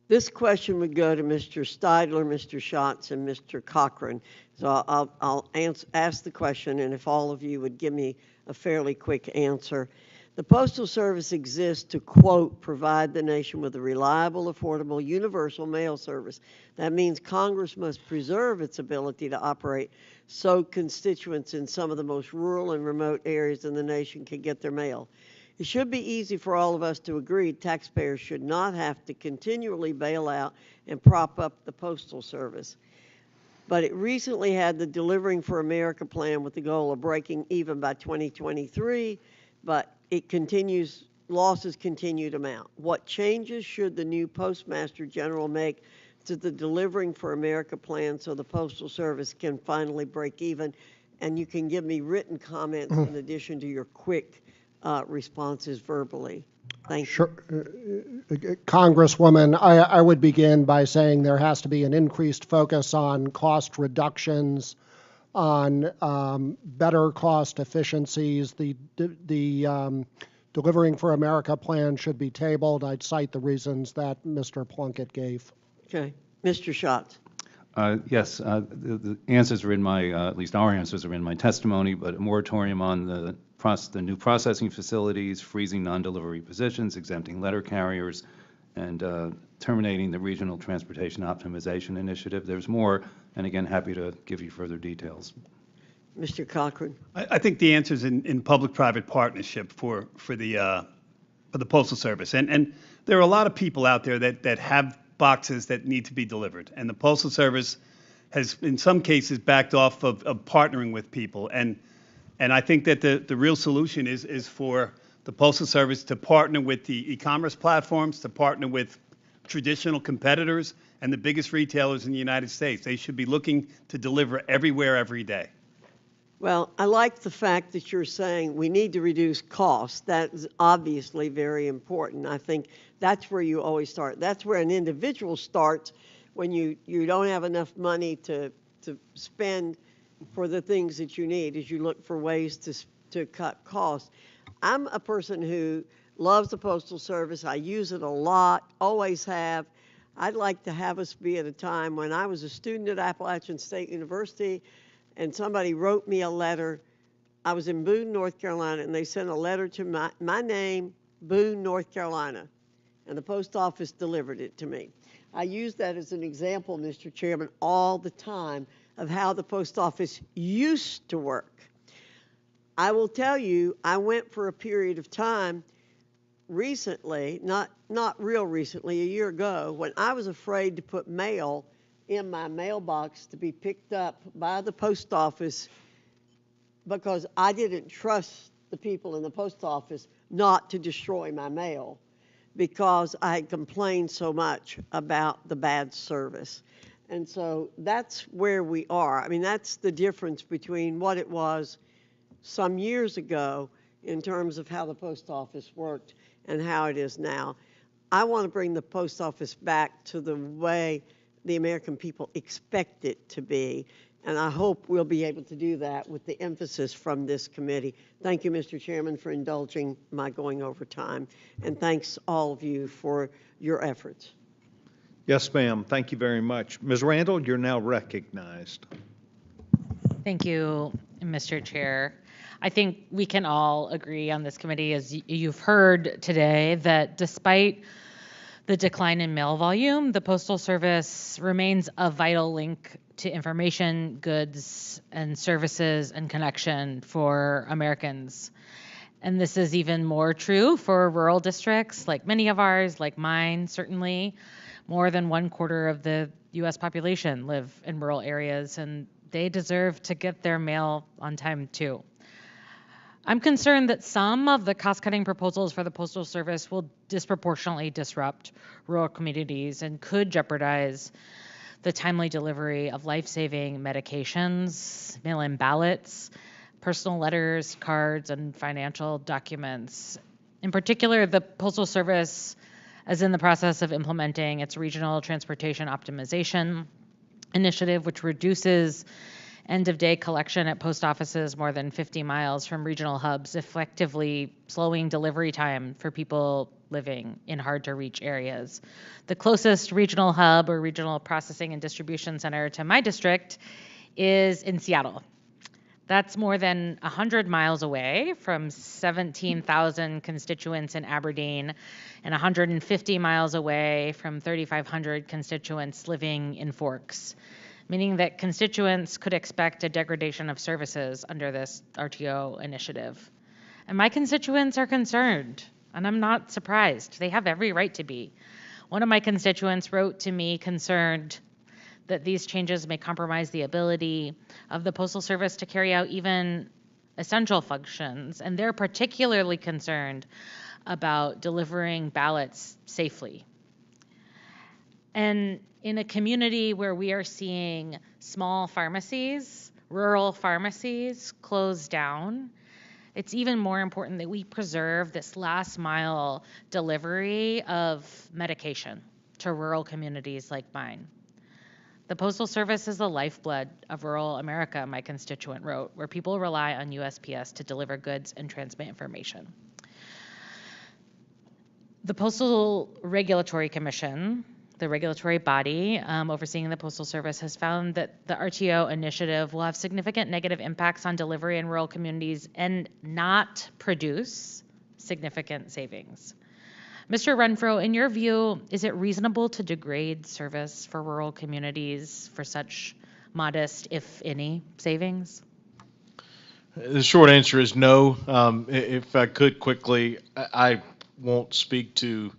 This question would go to Mr. Tedler, Mr. Shatz, and Mr. Cochran. So I'll ask the question, and if all of you would give me a fairly quick answer. The Postal Service exists to, quote, provide the nation with a reliable, affordable, universal mail service. That means Congress must preserve its ability to operate so constituents in some of the most rural and remote areas in the nation can get their mail. It should be easy for all of us to agree taxpayers should not have to continually bail out and prop up the Postal Service. But it recently had the Delivering for America plan with the goal of breaking even by 2023, but losses continue to mount. What changes should the new Postmaster General make to the Delivering for America plan so the Postal Service can finally break even? And you can give me written comments in addition to your quick responses verbally. Thank you. Sure. Congresswoman, I would begin by saying there has to be an increased focus on cost reductions, on better cost efficiencies. The Delivering for America plan should be tabled. I'd cite the reasons that Mr. Plunkett gave. Okay. Mr. Shatz. Yes, the answers are in my, at least our answers are in my testimony, but a moratorium on the new processing facilities, freezing non-delivery positions, exempting letter carriers, and terminating the Regional Transportation Optimization Initiative. There's more, and again, happy to give you further details. Mr. Cochran. I think the answer is in public-private partnership for the Postal Service. And there are a lot of people out there that have boxes that need to be delivered. And the Postal Service has, in some cases, backed off of partnering with people. And I think that the real solution is for the Postal Service to partner with the e-commerce platforms, to partner with traditional competitors and the biggest retailers in the United States. They should be looking to deliver everywhere, every day. Well, I like the fact that you're saying we need to reduce costs. That is obviously very important. I think that's where you always start. That's where an individual starts when you don't have enough money to spend for the things that you need, as you look for ways to cut costs. I'm a person who loves the Postal Service. I use it a lot, always have. I'd like to have us be at a time when I was a student at Appalachian State University and somebody wrote me a letter. I was in Boone, North Carolina, and they sent a letter to my name, Boone, North Carolina, and the post office delivered it to me. I use that as an example, Mr. Chairman, all the time of how the post office used to work. I will tell you, I went for a period of time recently, not real recently, a year ago, when I was afraid to put mail in my mailbox to be picked up by the post office because I didn't trust the people in the post office not to destroy my mail because I had complained so much about the bad service. And so that's where we are. I mean, that's the difference between what it was some years ago in terms of how the post office worked and how it is now. I want to bring the post office back to the way the American people expect it to be, and I hope we'll be able to do that with the emphasis from this committee. Thank you, Mr. Chairman, for indulging my going over time, and thanks all of you for your efforts. Yes, ma'am. Thank you very much. Ms. Randall, you're now recognized. Thank you, Mr. Chair. I think we can all agree on this committee, as you've heard today, that despite the decline in mail volume, the Postal Service remains a vital link to information, goods, and services and connection for Americans. And this is even more true for rural districts like many of ours, like mine, certainly. More than 1/4 of the U.S. population live in rural areas, and they deserve to get their mail on time, too. I'm concerned that some of the cost-cutting proposals for the Postal Service will disproportionately disrupt rural communities and could jeopardize the timely delivery of life-saving medications, mail-in ballots, personal letters, cards, and financial documents. In particular, the Postal Service is in the process of implementing its Regional Transportation Optimization Initiative, which reduces end-of-day collection at post offices more than 50 miles from regional hubs, effectively slowing delivery time for people living in hard-to-reach areas. The closest regional hub or regional processing and distribution center to my district is in Seattle. That's more than 100 miles away from 17,000 constituents in Aberdeen and 150 miles away from 3,500 constituents living in Forks, meaning that constituents could expect a degradation of services under this RTO initiative. And my constituents are concerned, and I'm not surprised. They have every right to be. One of my constituents wrote to me concerned that these changes may compromise the ability of the Postal Service to carry out even essential functions, and they're particularly concerned about delivering ballots safely. And in a community where we are seeing small pharmacies, rural pharmacies close down, it's even more important that we preserve this last mile delivery of medication to rural communities like mine. The Postal Service is the lifeblood of rural America, my constituent wrote, where people rely on USPS to deliver goods and transmit information. The Postal Regulatory Commission, the regulatory body overseeing the Postal Service, has found that the RTO initiative will have significant negative impacts on delivery in rural communities and not produce significant savings. Mr. Rimfro, in your view, is it reasonable to degrade service for rural communities for such modest, if any, savings? The short answer is no. If I could quickly, I won't speak to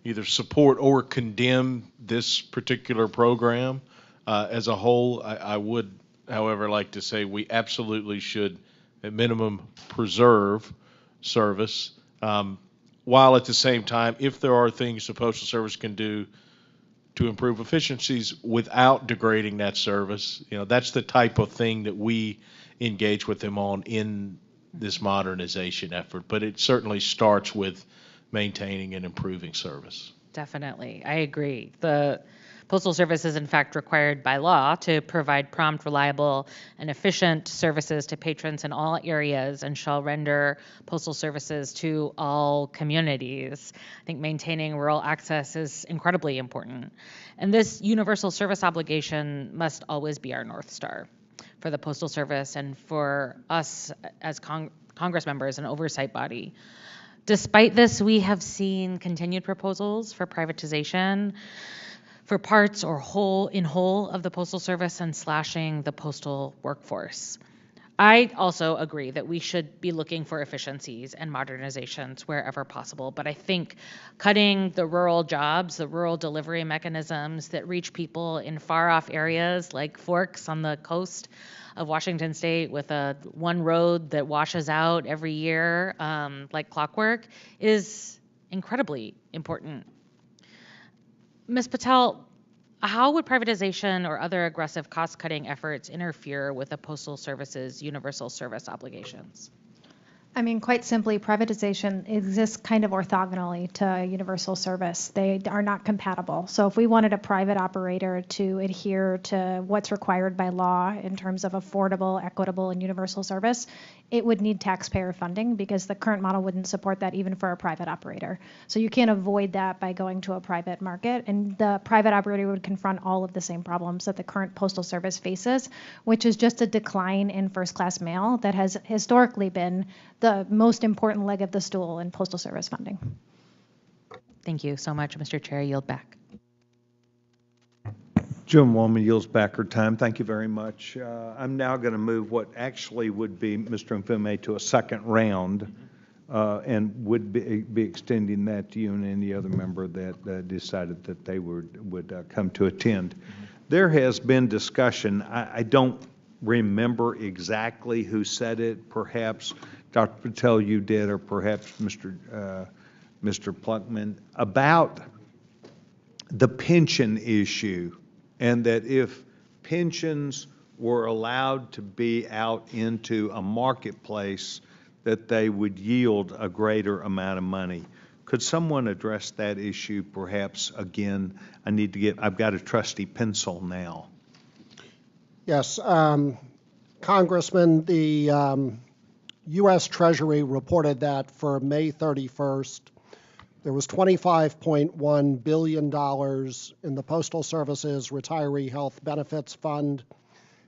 either support or condemn this particular program as a whole. I would, however, like to say we absolutely should, at minimum, preserve service, while at the same time, if there are things the Postal Service can do to improve efficiencies without degrading that service, that's the type of thing that we engage with them on in this modernization effort. But it certainly starts with maintaining and improving service. Definitely. I agree. The Postal Service is in fact required by law to provide prompt, reliable, and efficient services to patrons in all areas and shall render postal services to all communities. I think maintaining rural access is incredibly important. And this universal service obligation must always be our North Star for the Postal Service and for us as Congress members and oversight body. Despite this, we have seen continued proposals for privatization for parts or whole of the Postal Service and slashing the postal workforce. I also agree that we should be looking for efficiencies and modernizations wherever possible, but I think cutting the rural jobs, the rural delivery mechanisms that reach people in far off areas like Forks on the coast of Washington State with one road that washes out every year like clockwork is incredibly important. Ms. Patel, how would privatization or other aggressive cost-cutting efforts interfere with the Postal Service's universal service obligations? I mean, quite simply, privatization exists kind of orthogonally to universal service. They are not compatible. So if we wanted a private operator to adhere to what's required by law in terms of affordable, equitable, and universal service, it would need taxpayer funding because the current model wouldn't support that even for a private operator. So you can't avoid that by going to a private market, and the private operator would confront all of the same problems that the current Postal Service faces, which is just a decline in first-class mail that has historically been the most important leg of the stool in Postal Service funding. Thank you so much, Mr. Chair. I yield back. Gentlewoman yields back her time. Thank you very much. I'm now going to move what actually would be Mr. Mfume to a second round and would be extending that to you and any other member that decided that they would come to attend. There has been discussion. I don't remember exactly who said it. Perhaps Dr. Patel, you did, or perhaps Mr. Plunkett, about the pension issue, and that if pensions were allowed to be out into a marketplace, that they would yield a greater amount of money. Could someone address that issue perhaps again? I've got a trusty pencil now. Yes, Congressman, the U.S. Treasury reported that for May 31st, there was $25.1 billion in the Postal Service's Retiree Health Benefits Fund.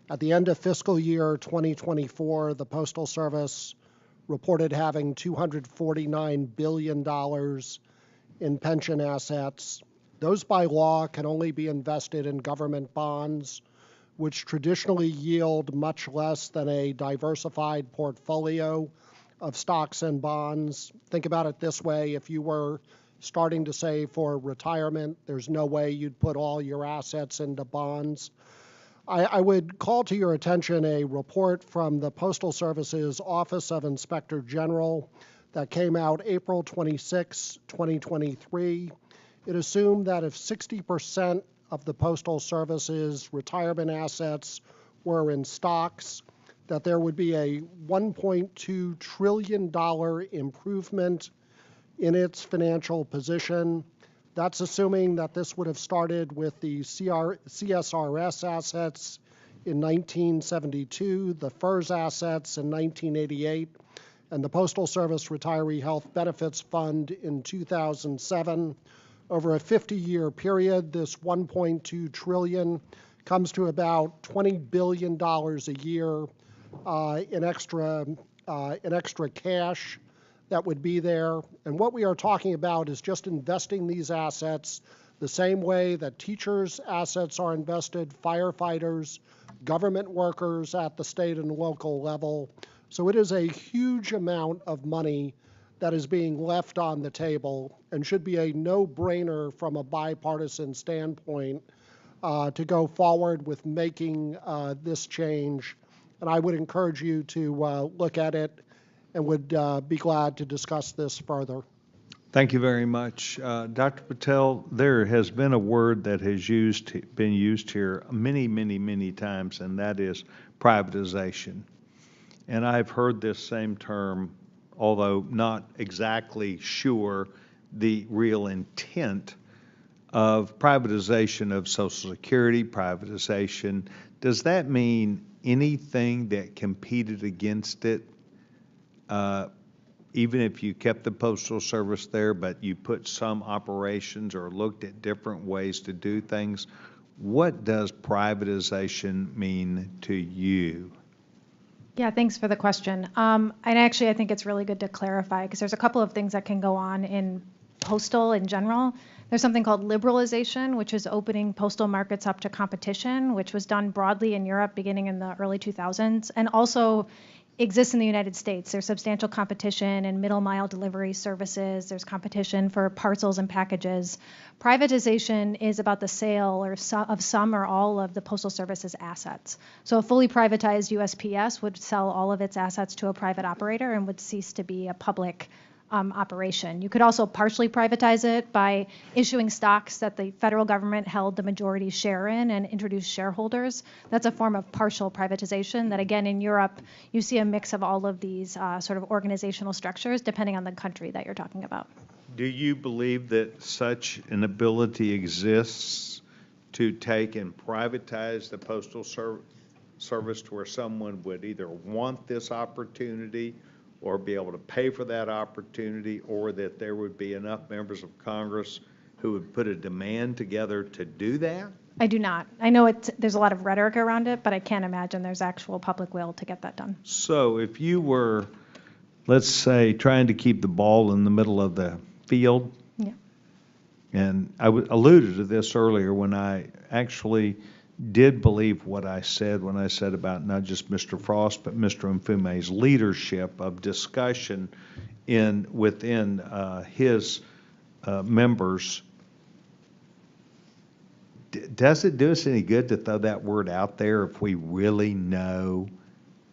At the end of fiscal year 2024, the Postal Service reported having $249 billion in pension assets. Those by law can only be invested in government bonds, which traditionally yield much less than a diversified portfolio of stocks and bonds. Think about it this way. If you were starting to save for retirement, there's no way you'd put all your assets into bonds. I would call to your attention a report from the Postal Service's Office of Inspector General that came out April 26, 2023. It assumed that if 60% of the Postal Service's retirement assets were in stocks, that there would be a $1.2 trillion improvement in its financial position. That's assuming that this would have started with the CSRS assets in 1972, the FERS assets in 1988, and the Postal Service Retiree Health Benefits Fund in 2007. Over a 50-year period, this $1.2 trillion comes to about $20 billion a year in extra cash that would be there. And what we are talking about is just investing these assets the same way that teachers' assets are invested, firefighters, government workers at the state and local level. So it is a huge amount of money that is being left on the table and should be a no-brainer from a bipartisan standpoint to go forward with making this change. And I would encourage you to look at it and would be glad to discuss this further. Thank you very much. Dr. Patel, there has been a word that has been used here many times, and that is privatization. And I've heard this same term, although not exactly sure the real intent of privatization of Social Security, privatization. Does that mean anything that competed against it? Even if you kept the Postal Service there, but you put some operations or looked at different ways to do things, what does privatization mean to you? Yeah, thanks for the question. And actually, I think it's really good to clarify because there's a couple of things that can go on in postal in general. There's something called liberalization, which is opening postal markets up to competition, which was done broadly in Europe beginning in the early 2000s, and also exists in the United States. There's substantial competition in middle mile delivery services. There's competition for parcels and packages. Privatization is about the sale of some or all of the Postal Service's assets. So a fully privatized USPS would sell all of its assets to a private operator and would cease to be a public operation. You could also partially privatize it by issuing stocks that the federal government held the majority share in and introduce shareholders. That's a form of partial privatization that, again, in Europe, you see a mix of all of these sort of organizational structures depending on the country that you're talking about. Do you believe that such an ability exists to take and privatize the Postal Service to where someone would either want this opportunity or be able to pay for that opportunity, or that there would be enough members of Congress who would put a demand together to do that? I do not. I know there's a lot of rhetoric around it, but I can't imagine there's actual public will to get that done. So if you were, let's say, trying to keep the ball in the middle of the field, yeah. And I alluded to this earlier when I actually did believe what I said when I said about not just Mr. Frost, but Mr. Mfume's leadership of discussion within his members. Does it do us any good to throw that word out there if we really know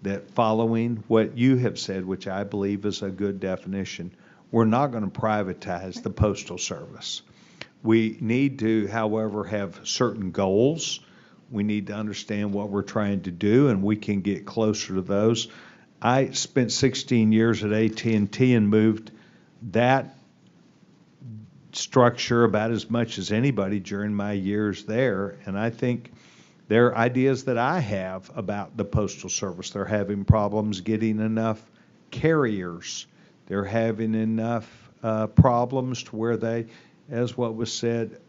that following what you have said, which I believe is a good definition, we're not going to privatize the Postal Service? We need to, however, have certain goals. We need to understand what we're trying to do, and we can get closer to those. I spent 16 years at AT&T and moved that structure about as much as anybody during my years there, and I think there are ideas that I have about the Postal Service. They're having problems getting enough carriers. They're having enough problems to where they, as what was said,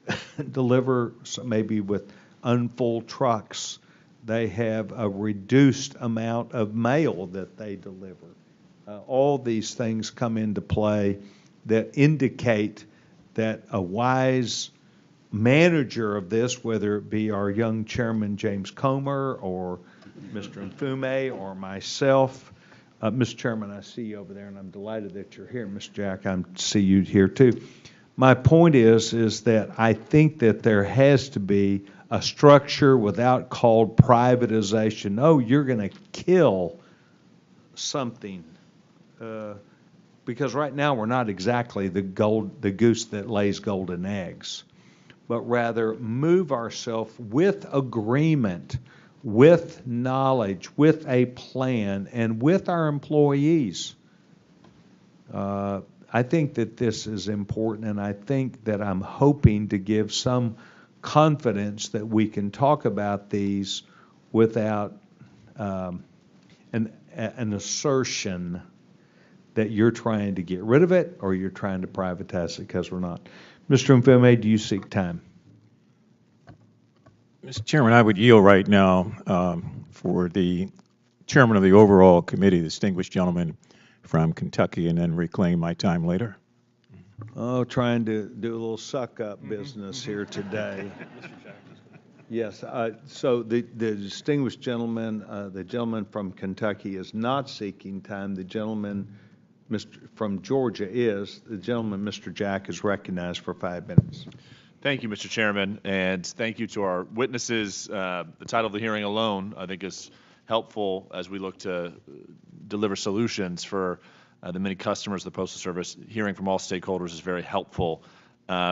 deliver maybe with unfull trucks. They have a reduced amount of mail that they deliver. All these things come into play that indicate that a wise manager of this, whether it be our young chairman James Comer or Mr. Mfume or myself, Mr. Chairman, I see you over there, and I'm delighted that you're here. Mr. Jack, I see you here too. My point is that I think that there has to be a structure without called privatization. Oh, you're going to kill something. Because right now we're not exactly the goose that lays golden eggs, but rather move ourselves with agreement, with knowledge, with a plan, and with our employees. I think that this is important, and I think that I'm hoping to give some confidence that we can talk about these without an assertion that you're trying to get rid of it or you're trying to privatize it, because we're not. Mr. Mfume, do you seek time? Mr. Chairman, I would yield right now for the chairman of the overall committee, the distinguished gentleman from Kentucky, and then reclaim my time later. Oh, trying to do a little suck-up business here today. Yes, so the distinguished gentleman, the gentleman from Kentucky is not seeking time. The gentleman from Georgia is. The gentleman, Mr. Jack, is recognized for 5 minutes. Thank you, Mr. Chairman, and thank you to our witnesses. The title of the hearing alone, I think, is helpful as we look to deliver solutions for the many customers of the Postal Service. Hearing from all stakeholders is very helpful.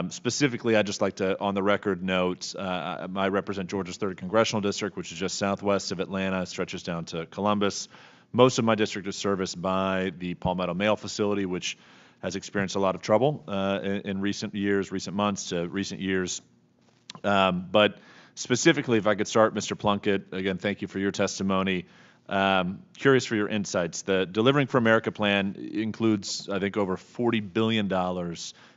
Specifically, I'd just like to, on the record, note I represent Georgia's 3rd Congressional District, which is just southwest of Atlanta, stretches down to Columbus. Most of my district is serviced by the Palmetto Mail Facility, which has experienced a lot of trouble in recent months to recent years. But specifically, if I could start, Mr. Plunkett, again, thank you for your testimony. Curious for your insights. The Delivering for America plan includes, I think, over $40 billion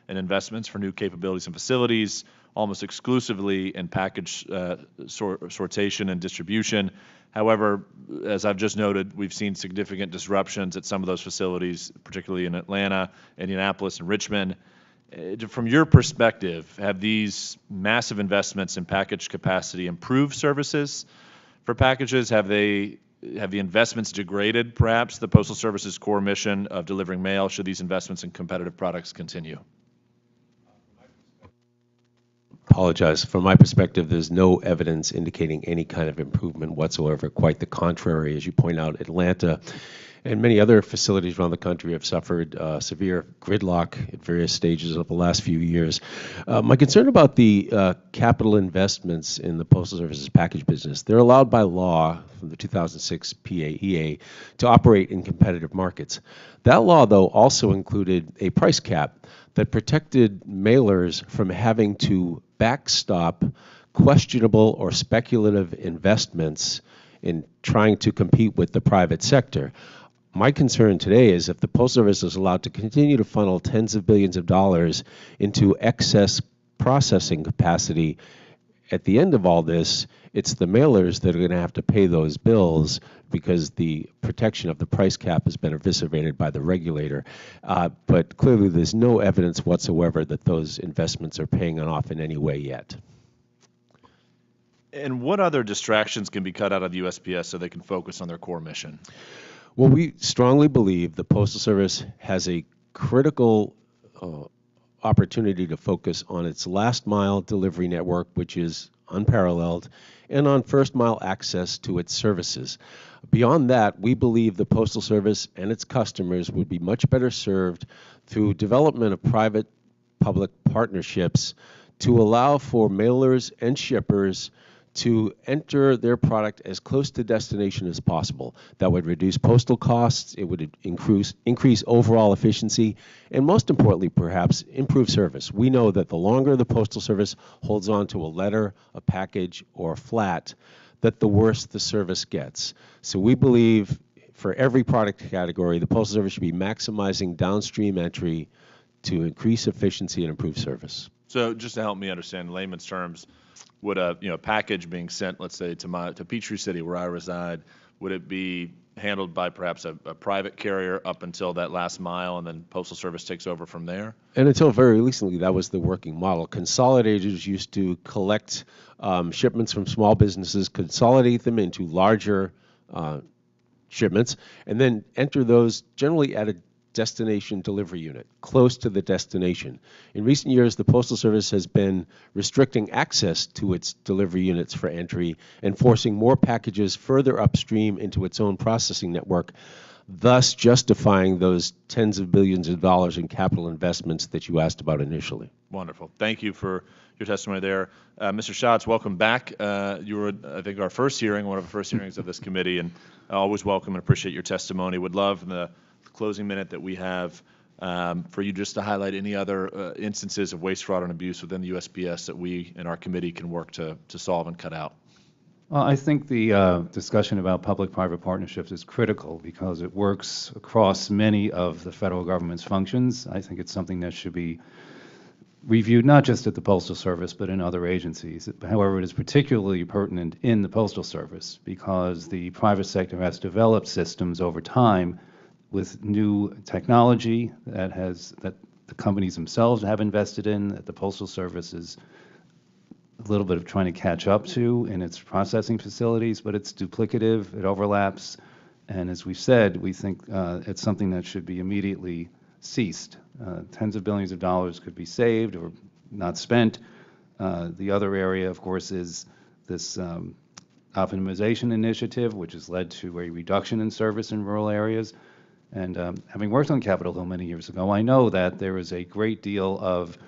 in investments for new capabilities and facilities, almost exclusively in package sortation and distribution. However, as I've just noted, we've seen significant disruptions at some of those facilities, particularly in Atlanta, Indianapolis, and Richmond. From your perspective, have these massive investments in package capacity improved services for packages? Have the investments degraded, perhaps, the Postal Service's core mission of delivering mail? Should these investments in competitive products continue? Apologize. From my perspective, there's no evidence indicating any kind of improvement whatsoever. Quite the contrary. As you point out, Atlanta and many other facilities around the country have suffered severe gridlock at various stages of the last few years. My concern about the capital investments in the Postal Service's package business, they're allowed by law from the 2006 PAEA to operate in competitive markets. That law, though, also included a price cap that protected mailers from having to backstop questionable or speculative investments in trying to compete with the private sector. My concern today is if the Postal Service is allowed to continue to funnel tens of billions of dollars into excess processing capacity, at the end of all this, it's the mailers that are going to have to pay those bills because the protection of the price cap has been eviscerated by the regulator. But clearly there's no evidence whatsoever that those investments are paying off in any way yet. And what other distractions can be cut out of the USPS so they can focus on their core mission? Well, we strongly believe the Postal Service has a critical opportunity to focus on its last mile delivery network, which is unparalleled, and on first mile access to its services. Beyond that, we believe the Postal Service and its customers would be much better served through development of private-public partnerships to allow for mailers and shippers to enter their product as close to destination as possible. That would reduce postal costs, it would increase overall efficiency, and most importantly, perhaps, improve service. We know that the longer the Postal Service holds on to a letter, a package, or a flat, that the worse the service gets. So we believe for every product category, the Postal Service should be maximizing downstream entry to increase efficiency and improve service. So just to help me understand in layman's terms, would a package being sent, let's say, to Peachtree City where I reside, would it be handled by perhaps a private carrier up until that last mile, and then Postal Service takes over from there? And until very recently, that was the working model. Consolidators used to collect shipments from small businesses, consolidate them into larger shipments, and then enter those generally at a destination delivery unit, close to the destination. In recent years, the Postal Service has been restricting access to its delivery units for entry and forcing more packages further upstream into its own processing network, thus justifying those tens of billions of dollars in capital investments that you asked about initially. Wonderful. Thank you for your testimony there. Mr. Shatz, welcome back. You were, I think, our first hearing, one of the first hearings of this committee, and always welcome and appreciate your testimony. Would love in the closing minute that we have for you just to highlight any other instances of waste, fraud, and abuse within the USPS that we in our committee can work to solve and cut out. Well, I think the discussion about public-private partnerships is critical because it works across many of the federal government's functions. I think it's something that should be reviewed not just at the Postal Service, but in other agencies. However, it is particularly pertinent in the Postal Service because the private sector has developed systems over time with new technology that the companies themselves have invested in, that the Postal Service is a little bit of trying to catch up to in its processing facilities, but it's duplicative, it overlaps, and as we've said, we think it's something that should be immediately ceased. Tens of billions of dollars could be saved or not spent. The other area, of course, is this optimization initiative, which has led to a reduction in service in rural areas. And having worked on Capitol Hill many years ago, I know that there is a great deal of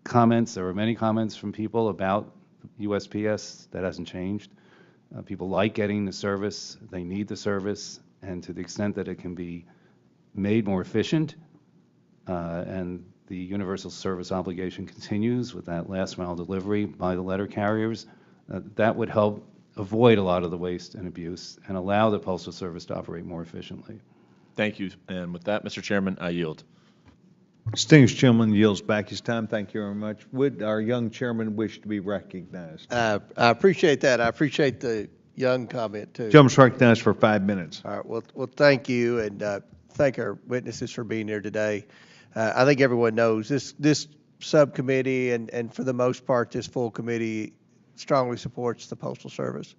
comments. There were many comments from people about USPS. That hasn't changed. People like getting the service. They need the service. And to the extent that it can be made more efficient and the universal service obligation continues with that last mile delivery by the letter carriers, that would help avoid a lot of the waste and abuse and allow the Postal Service to operate more efficiently. Thank you. And with that, Mr. Chairman, I yield. Distinguished gentleman yields back his time. Thank you very much. Would our young chairman wish to be recognized? I appreciate that. I appreciate the young comment, too. Gentleman's recognized for 5 minutes. All right. Well, thank you, and thank our witnesses for being here today. I think everyone knows this subcommittee and for the most part, this full committee strongly supports the Postal Service.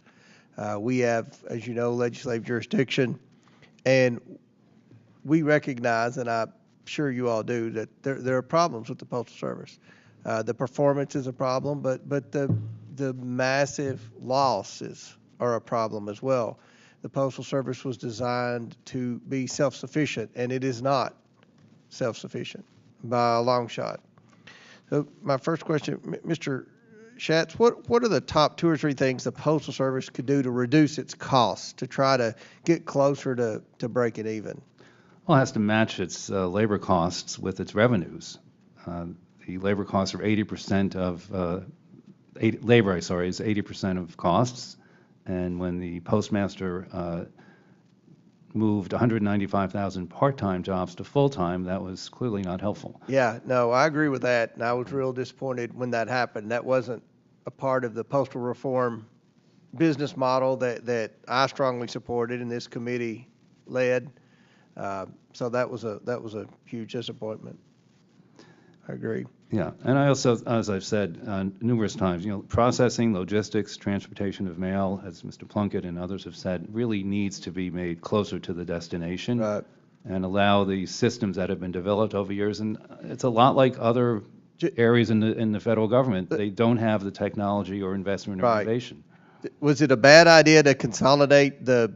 We have, as you know, legislative jurisdiction, and we recognize, and I'm sure you all do, that there are problems with the Postal Service. The performance is a problem, but the massive losses are a problem as well. The Postal Service was designed to be self-sufficient, and it is not self-sufficient by a long shot. So my first question, Mr. Shatz, what are the top 2 or 3 things the Postal Service could do to reduce its costs to try to get closer to breaking even? Well, it has to match its labor costs with its revenues. The labor costs are 80% of labor. Is 80% of costs, and when the postmaster moved 195,000 part-time jobs to full-time, that was clearly not helpful. Yeah, no, I agree with that, and I was real disappointed when that happened. That wasn't a part of the postal reform business model that I strongly supported and this committee led. So that was a huge disappointment. I agree. Yeah, and I also, as I've said numerous times, processing, logistics, transportation of mail, as Mr. Plunkett and others have said, really needs to be made closer to the destination and allow the systems that have been developed over years. And it's a lot like other areas in the federal government. They don't have the technology or investment or innovation. Was it a bad idea to consolidate the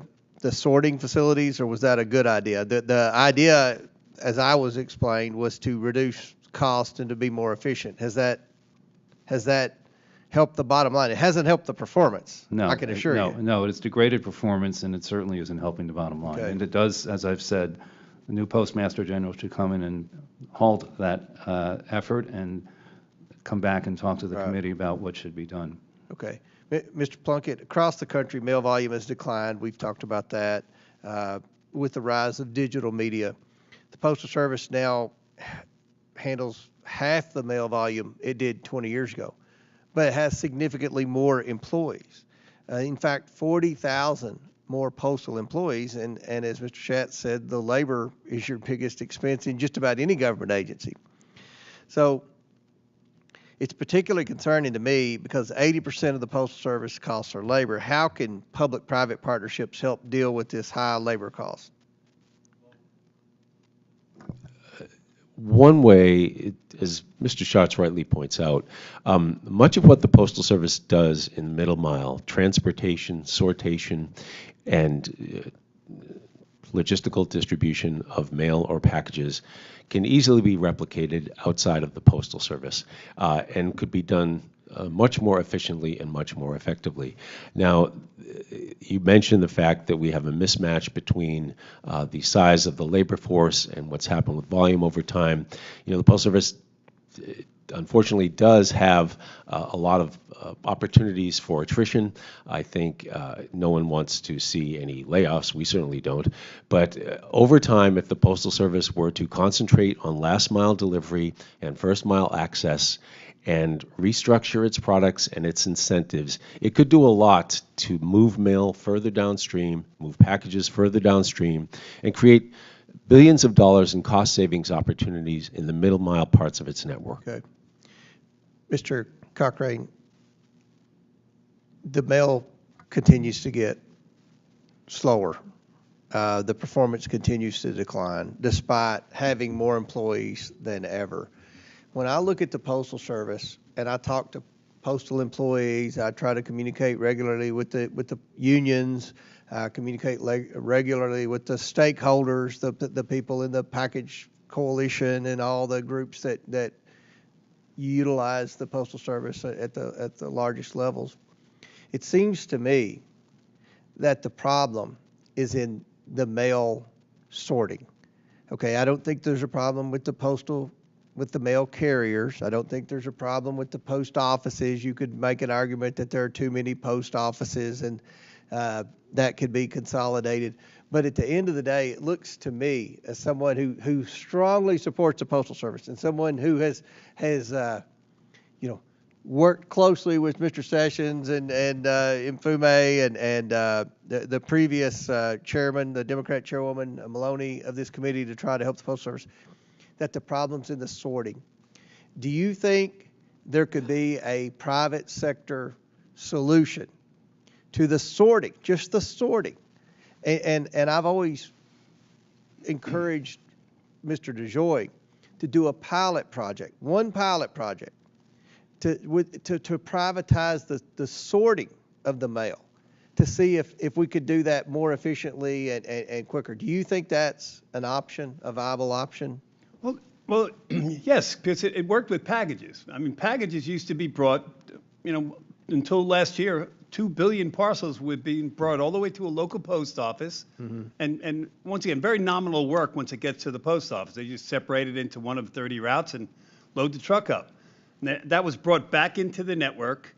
sorting facilities, or was that a good idea? The idea, as I was explained, was to reduce cost and to be more efficient. Has that helped the bottom line? It hasn't helped the performance. No, I can assure you. No, it's degraded performance, and it certainly isn't helping the bottom line. Okay. And it does, as I've said, the new Postmaster General should come in and halt that effort and come back and talk to the committee about what should be done. Okay. Mr. Plunkett, across the country, mail volume has declined. We've talked about that with the rise of digital media. The Postal Service now handles half the mail volume it did 20 years ago, but it has significantly more employees. In fact, 40,000 more postal employees, and as Mr. Shatz said, the labor is your biggest expense in just about any government agency. So It's particularly concerning to me because 80% of the Postal Service costs are labor. How can public-private partnerships help deal with this high labor cost? One way, as Mr. Shatz rightly points out, much of what the Postal Service does in the middle mile, transportation, sortation, and logistical distribution of mail or packages, can easily be replicated outside of the Postal Service and could be done much more efficiently and much more effectively. Now, you mentioned the fact that we have a mismatch between the size of the labor force and what's happened with volume over time. You know, the Postal Service unfortunately does have a lot of opportunities for attrition. I think no one wants to see any layoffs. We certainly don't. But over time, if the Postal Service were to concentrate on last mile delivery and first mile access and restructure its products and its incentives, it could do a lot to move mail further downstream, move packages further downstream, and create billions of dollars in cost savings opportunities in the middle mile parts of its network. Okay. Mr. Cochran, the mail continues to get slower. The performance continues to decline despite having more employees than ever. When I look at the Postal Service and I talk to postal employees, I try to communicate regularly with the unions, communicate regularly with the stakeholders, the people in the package coalition and all the groups that utilize the Postal Service at the largest levels. It seems to me that the problem is in the mail sorting. Okay, I don't think there's a problem with the mail carriers. I don't think there's a problem with the post offices. You could make an argument that there are too many post offices and that could be consolidated. But at the end of the day, it looks to me as someone who strongly supports the Postal Service and someone who has worked closely with Mr. Sessions and Mfume and the previous chairman, the Democrat chairwoman Maloney of this committee to try to help the Postal Service, that the problem's in the sorting. Do you think there could be a private sector solution to the sorting, just the sorting? And I've always encouraged Mr. DeJoy to do a pilot project, one pilot project, to privatize the sorting of the mail, to see if we could do that more efficiently and quicker. Do you think that's an option, a viable option? Well, yes, because it worked with packages. I mean, packages used to be brought, until last year, 2 billion parcels were being brought all the way to a local post office. Mm-hmm. And once again, very nominal work once it gets to the post office. They just separate it into one of 30 routes and load the truck up. And that was brought back into the network,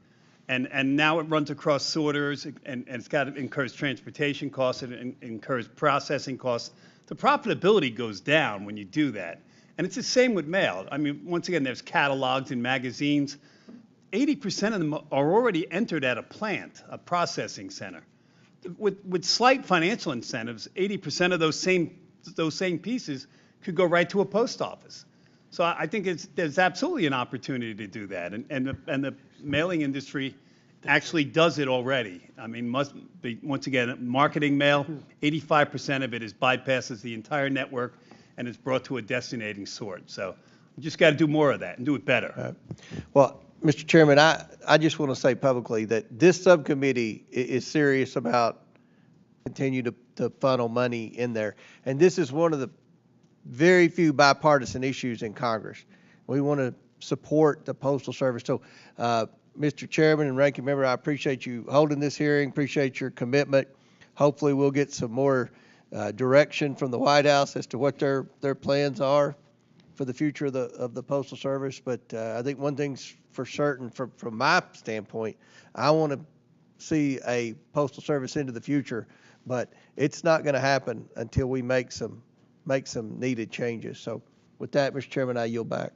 and now it runs across sorters, and it's got to incurs transportation costs, and it incurs processing costs. The profitability goes down when you do that. And it's the same with mail. I mean, once again, there's catalogs and magazines. 80% of them are already entered at a plant, a processing center. With slight financial incentives, 80% of those same pieces could go right to a post office. So I think there's absolutely an opportunity to do that. And the mailing industry actually does it already. I mean, must be, once again, marketing mail, 85% of it bypasses the entire network and is brought to a destinating sort. So we just got to do more of that and do it better. Well, Mr. Chairman, I just want to say publicly that this subcommittee is serious about continue to funnel money in there. And this is one of the very few bipartisan issues in Congress. We want to support the Postal Service. So, Mr. Chairman and Ranking Member, I appreciate you holding this hearing, appreciate your commitment. Hopefully we'll get some more direction from the White House as to what their plans are for the future of the Postal Service. But I think one thing's for certain from my standpoint, I want to see a Postal Service into the future, but it's not going to happen until we make some needed changes. So with that, Mr. Chairman, I yield back.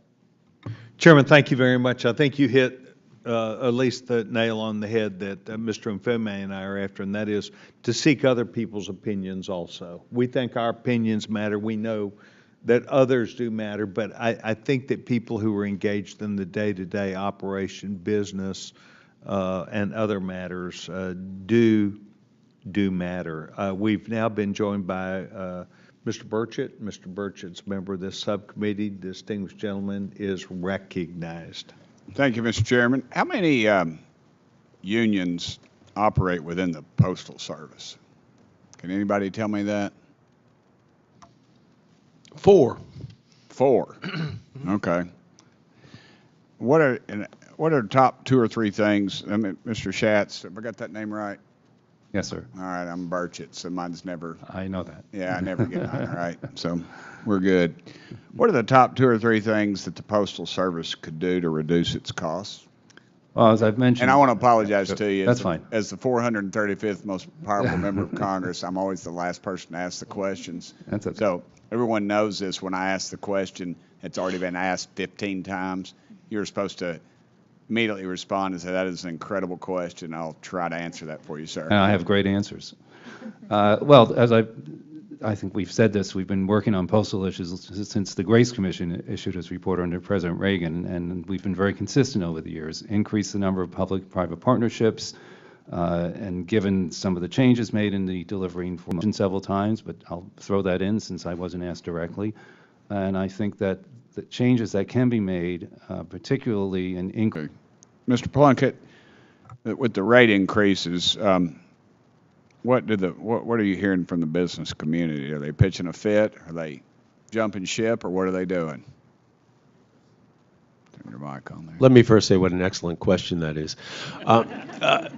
Chairman, thank you very much. I think you hit at least the nail on the head that Mr. Mfume and I are after, and that is to seek other people's opinions also. We think our opinions matter. We know that others do matter, but I think that people who are engaged in the day-to-day operation, business, and other matters do matter. We've now been joined by Mr. Burchett. Mr. Burchett's a member of this subcommittee. Distinguished gentleman is recognized. Thank you, Mr. Chairman. How many unions operate within the Postal Service? Can anybody tell me that? 4. 4. Okay. What are the top 2 or 3 things? I mean, Mr. Shatz, have I got that name right? Yes, sir. All right, I'm Burchett, so mine's never. I know that. Yeah, I never get mine right, so we're good. What are the top 2 or 3 things that the Postal Service could do to reduce its costs? Well, as I've mentioned. And I want to apologize to you. That's fine. As the 435th most powerful member of Congress, I'm always the last person to ask the questions. That's okay. So everyone knows this. When I ask the question, it's already been asked 15 times. You're supposed to immediately respond and say, that is an incredible question. I'll try to answer that for you, sir. And I have great answers. Well, as I think we've said this, we've been working on postal issues since the Grace Commission issued its report under President Reagan, and we've been very consistent over the years, increased the number of public-private partnerships, and given some of the changes made in the delivery information several times, but I'll throw that in since I wasn't asked directly. And I think that the changes that can be made, particularly in increase. Mr. Plunkett, with the rate increases, what are you hearing from the business community? Are they pitching a fit? Are they jumping ship, or what are they doing? Turn your mic on there. Let me first say what an excellent question that is. I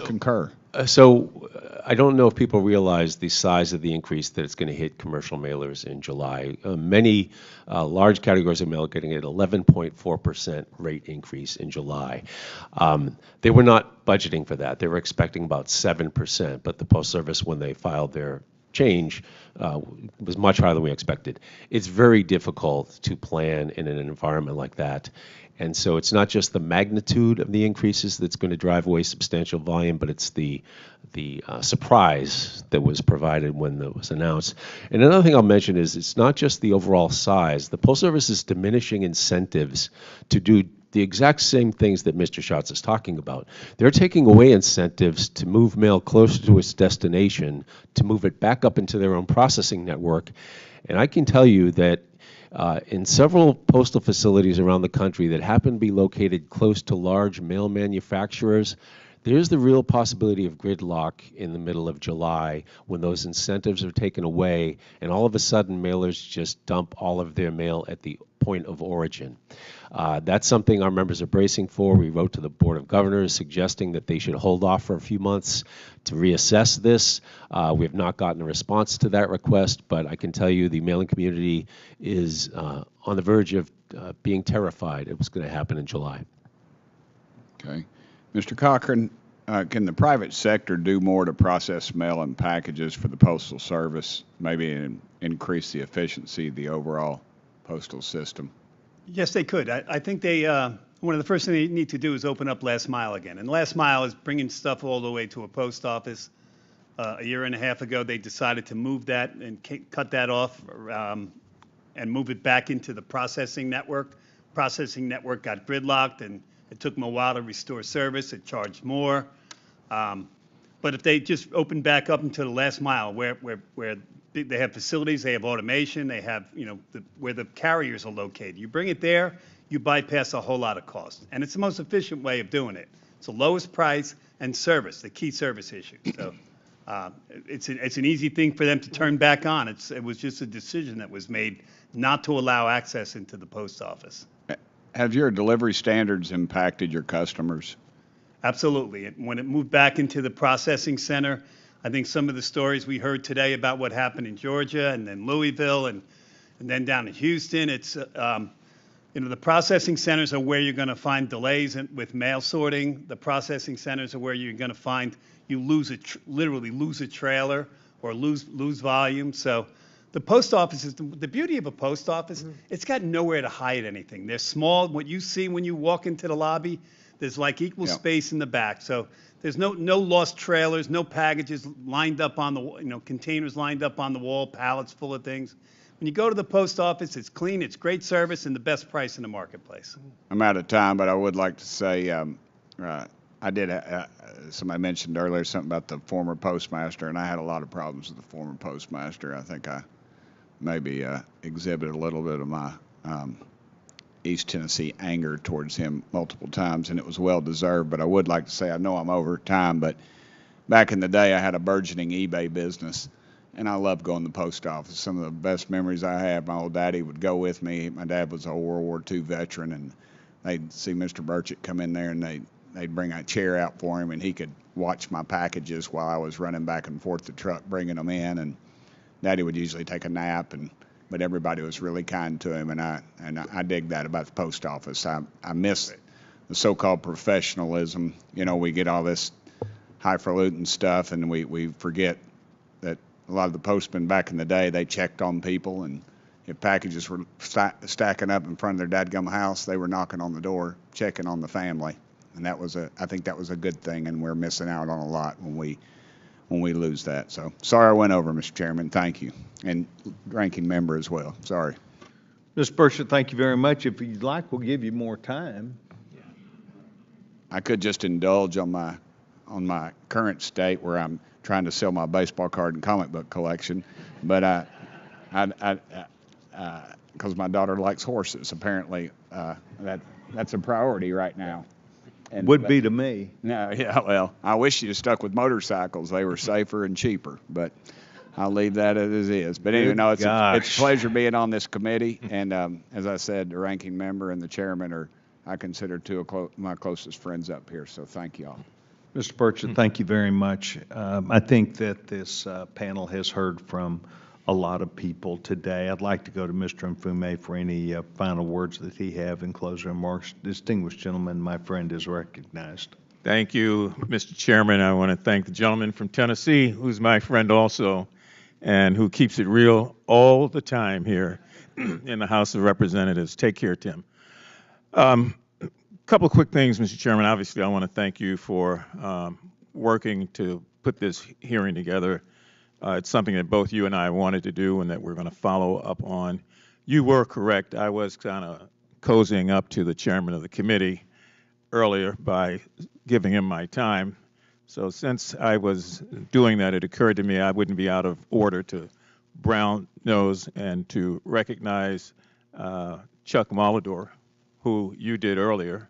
concur. So I don't know if people realize the size of the increase that it's going to hit commercial mailers in July. Many large categories of mail are getting an 11.4% rate increase in July. They were not budgeting for that. They were expecting about 7%, but the Postal Service, when they filed their change, was much higher than we expected. It's very difficult to plan in an environment like that. And so it's not just the magnitude of the increases that's going to drive away substantial volume, but it's the surprise that was provided when it was announced. And another thing I'll mention is it's not just the overall size. The Postal Service is diminishing incentives to do the exact same things that Mr. Shatz is talking about. They're taking away incentives to move mail closer to its destination, to move it back up into their own processing network. And I can tell you that in several postal facilities around the country that happen to be located close to large mail manufacturers, there's the real possibility of gridlock in the middle of July when those incentives are taken away and all of a sudden mailers just dump all of their mail at the point of origin. That's something our members are bracing for. We wrote to the Board of Governors suggesting that they should hold off for a few months to reassess this. We have not gotten a response to that request, but I can tell you the mailing community is on the verge of being terrified it was going to happen in July. Okay. Mr. Cochran, can the private sector do more to process mail and packages for the Postal Service, maybe increase the efficiency of the overall postal system? Yes, they could. I think one of the first things they need to do is open up last mile again. And last mile is bringing stuff all the way to a post office. A year and a half ago, they decided to move that and cut that off and move it back into the processing network. Processing network got gridlocked, and it took them a while to restore service. It charged more. But if they just open back up into the last mile, where they have facilities, they have automation, they have, where the carriers are located. You bring it there, you bypass a whole lot of cost. And it's the most efficient way of doing it. It's the lowest price and service, the key service issue. So it's an easy thing for them to turn back on. It was just a decision that was made not to allow access into the post office. Have your delivery standards impacted your customers? Absolutely. When it moved back into the processing center, I think some of the stories we heard today about what happened in Georgia and then Louisville and then down in Houston, it's, the processing centers are where you're going to find delays with mail sorting. The processing centers are where you're going to find you literally lose a trailer or lose volume. So the post office is the beauty of a post office. It's got nowhere to hide anything. They're small. What you see when you walk into the lobby, there's like equal space in the back. So there's no lost trailers, no packages lined up on the, containers lined up on the wall, pallets full of things. When you go to the post office, it's clean, it's great service, and the best price in the marketplace. I'm out of time, but I would like to say I did. Somebody mentioned earlier something about the former postmaster, and I had a lot of problems with the former postmaster. I think I maybe exhibited a little bit of my East Tennessee anger towards him multiple times, and it was well deserved. But I would like to say, I know I'm over time, but back in the day, I had a burgeoning eBay business. And I loved going to the post office. Some of the best memories I have, my old daddy would go with me. My dad was a World War II veteran, and they'd see Mr. Burchett come in there, and they'd bring a chair out for him, and he could watch my packages while I was running back and forth the truck, bringing them in. And Daddy would usually take a nap, but everybody was really kind to him, and I dig that about the post office. I miss the so-called professionalism. You know, we get all this highfalutin stuff, and we forget that a lot of the postmen back in the day, they checked on people, and if packages were stacking up in front of their dadgum house, they were knocking on the door, checking on the family. And I think that was a good thing, and we're missing out on a lot when we lose that. So sorry I went over, Mr. Chairman. Thank you. And ranking member as well. Sorry. Mr. Burchett, thank you very much. If you'd like, we'll give you more time. I could just indulge on my current state where I'm trying to sell my baseball card and comic book collection, but because my daughter likes horses, apparently that's a priority right now. Would be to me. No, yeah, well, I wish you'd stuck with motorcycles. They were safer and cheaper, but I'll leave that as is. But anyway, no, it's a pleasure being on this committee, and as I said, the ranking member and the chairman I consider two of my closest friends up here, so thank you all. Mr. Burchett, thank you very much. I think that this panel has heard from a lot of people today. I'd like to go to Mr. Mfume for any final words that he have in closing remarks. Distinguished gentleman, my friend is recognized. Thank you, Mr. Chairman. I want to thank the gentleman from Tennessee, who's my friend also, and who keeps it real all the time here in the House of Representatives. Take care, Tim. Couple of quick things, Mr. Chairman. Obviously, I want to thank you for working to put this hearing together. It's something that both you and I wanted to do and that we're going to follow up on. You were correct. I was kind of cozying up to the chairman of the committee earlier by giving him my time. So since I was doing that, it occurred to me I wouldn't be out of order to brown nose and to recognize Chuck Molidor, who you did earlier.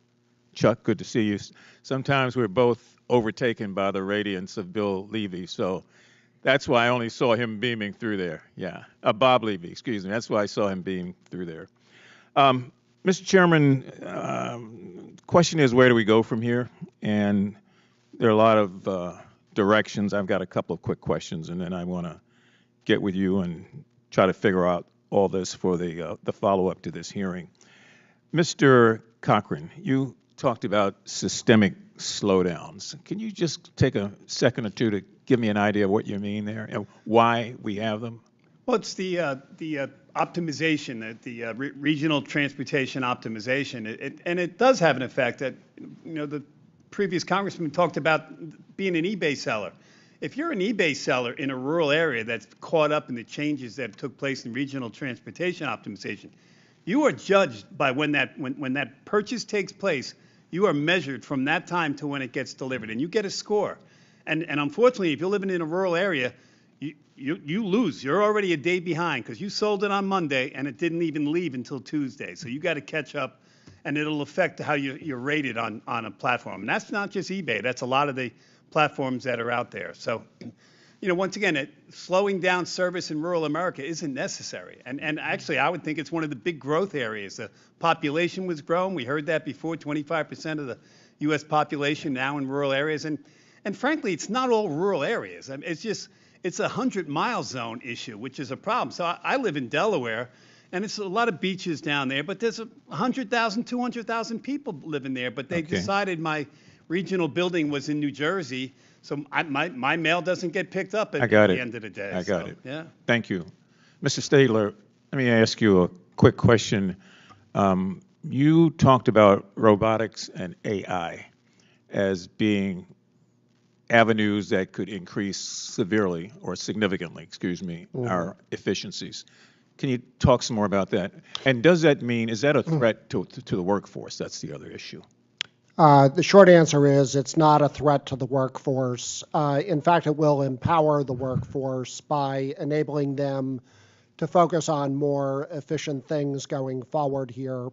Chuck, good to see you. Sometimes we're both overtaken by the radiance of Bill Levy, so that's why I only saw him beaming through there. Yeah, Bob Levy, excuse me. That's why I saw him beam through there. Mr. Chairman, question is, where do we go from here? And there are a lot of directions. I've got a couple of quick questions, and then I want to get with you and try to figure out all this for the follow-up to this hearing. Mr. Cochran, you talked about systemic slowdowns. Can you just take a second or two to give me an idea of what you mean there and why we have them? Well, it's the optimization, the regional transportation optimization, and it does have an effect. That the previous congressman talked about being an eBay seller. If you're an eBay seller in a rural area that's caught up in the changes that took place in regional transportation optimization, you are judged by when that purchase takes place. You are measured from that time to when it gets delivered, and you get a score. And unfortunately, if you're living in a rural area, you lose. You're already a day behind because you sold it on Monday and it didn't even leave until Tuesday. So you got to catch up, and it'll affect how you're rated on a platform. And that's not just eBay. That's a lot of the platforms that are out there. So, once again, slowing down service in rural America isn't necessary. And actually, I would think it's one of the big growth areas. The population was growing. We heard that before, 25% of the U.S. population now in rural areas. And frankly, it's not all rural areas. I mean, it's a 100-mile zone issue, which is a problem. So I live in Delaware, and it's a lot of beaches down there, but there's 100,000, 200,000 people living there. But they decided my regional building was in New Jersey, so my mail doesn't get picked up at the end of the day. I got it. Yeah. Thank you. Mr. Stadler, let me ask you a quick question. You talked about robotics and AI as being avenues that could increase severely or significantly, our efficiencies. Can you talk some more about that? And does that mean, is that a threat to the workforce? That's the other issue. The short answer is it's not a threat to the workforce. In fact, it will empower the workforce by enabling them to focus on more efficient things going forward here.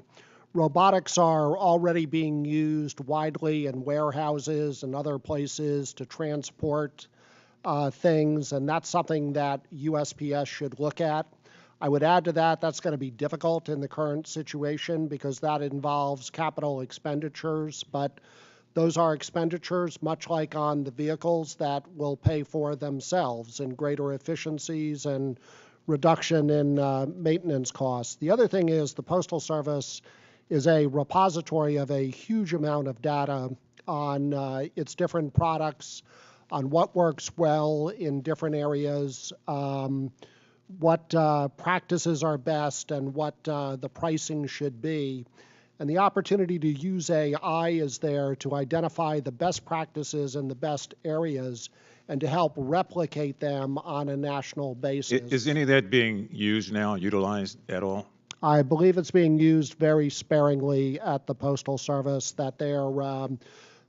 Robotics are already being used widely in warehouses and other places to transport things, and that's something that USPS should look at. I would add to that, that's going to be difficult in the current situation because that involves capital expenditures, but those are expenditures, much like on the vehicles, that will pay for themselves in greater efficiencies and reduction in maintenance costs. The other thing is the Postal Service is a repository of a huge amount of data on its different products, on what works well in different areas, what practices are best, and what the pricing should be. And the opportunity to use AI is there to identify the best practices in the best areas and to help replicate them on a national basis. Is any of that being used now, utilized at all? I believe it's being used very sparingly at the Postal Service, that they're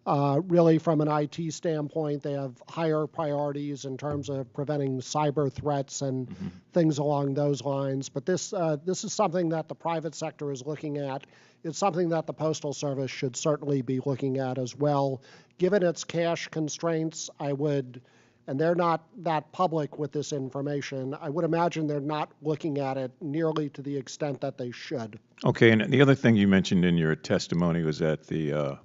really, from an IT standpoint, they have higher priorities in terms of preventing cyber threats and things along those lines. But this is something that the private sector is looking at. It's something that the Postal Service should certainly be looking at as well. Given its cash constraints, and they're not that public with this information, I would imagine they're not looking at it nearly to the extent that they should. Okay, and the other thing you mentioned in your testimony was that the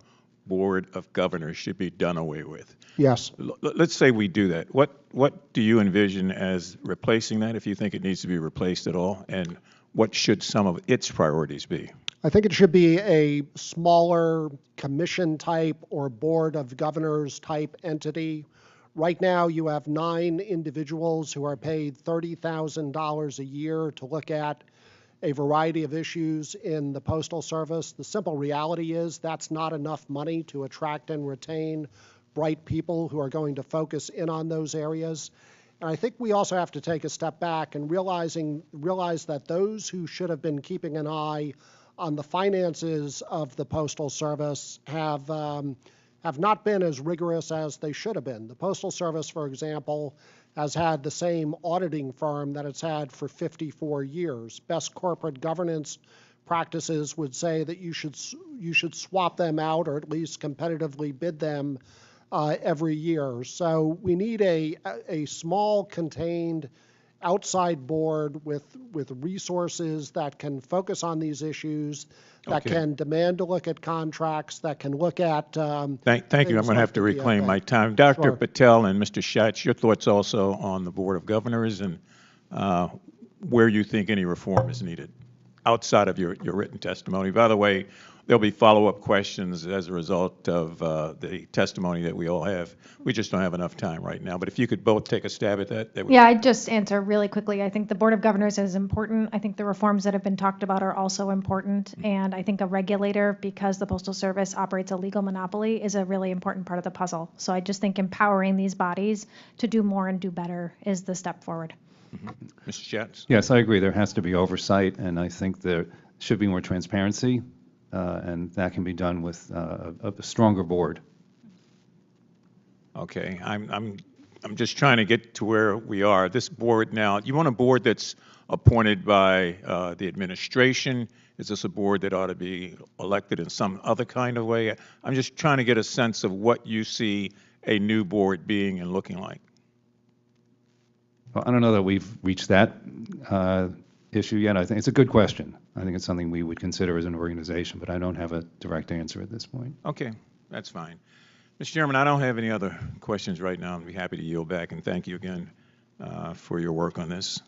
Board of Governors should be done away with. Yes. Let's say we do that. What do you envision as replacing that, if you think it needs to be replaced at all? And what should some of its priorities be? I think it should be a smaller commission type or Board of Governors type entity. Right now, you have 9 individuals who are paid $30,000 a year to look at a variety of issues in the Postal Service. The simple reality is that's not enough money to attract and retain bright people who are going to focus in on those areas. And I think we also have to take a step back and realize that those who should have been keeping an eye on the finances of the Postal Service have not been as rigorous as they should have been. The Postal Service, for example, has had the same auditing firm that it's had for 54 years. Best corporate governance practices would say that you should swap them out, or at least competitively bid them every year. So we need a small, contained outside board with resources that can focus on these issues, that can demand to look at contracts, that can look at Thank you. I'm going to have to reclaim my time. Dr. Patel and Mr. Shatz, your thoughts also on the Board of Governors and where you think any reform is needed outside of your written testimony. By the way, there'll be follow-up questions as a result of the testimony that we all have. We just don't have enough time right now. But if you could both take a stab at that. Yeah, I'd just answer really quickly. I think the Board of Governors is important. I think the reforms that have been talked about are also important. And I think a regulator, because the Postal Service operates a legal monopoly, is a really important part of the puzzle. So I just think empowering these bodies to do more and do better is the step forward. Mr. Shatz? Yes, I agree. There has to be oversight, and I think there should be more transparency. And that can be done with a stronger board. Okay, I'm just trying to get to where we are. This board now, you want a board that's appointed by the administration? Is this a board that ought to be elected in some other kind of way? I'm just trying to get a sense of what you see a new board being and looking like. Well, I don't know that we've reached that issue yet. I think it's a good question. I think it's something we would consider as an organization, but I don't have a direct answer at this point. Okay, that's fine. Mr. Chairman, I don't have any other questions right now. I'd be happy to yield back, and thank you again for your work on this.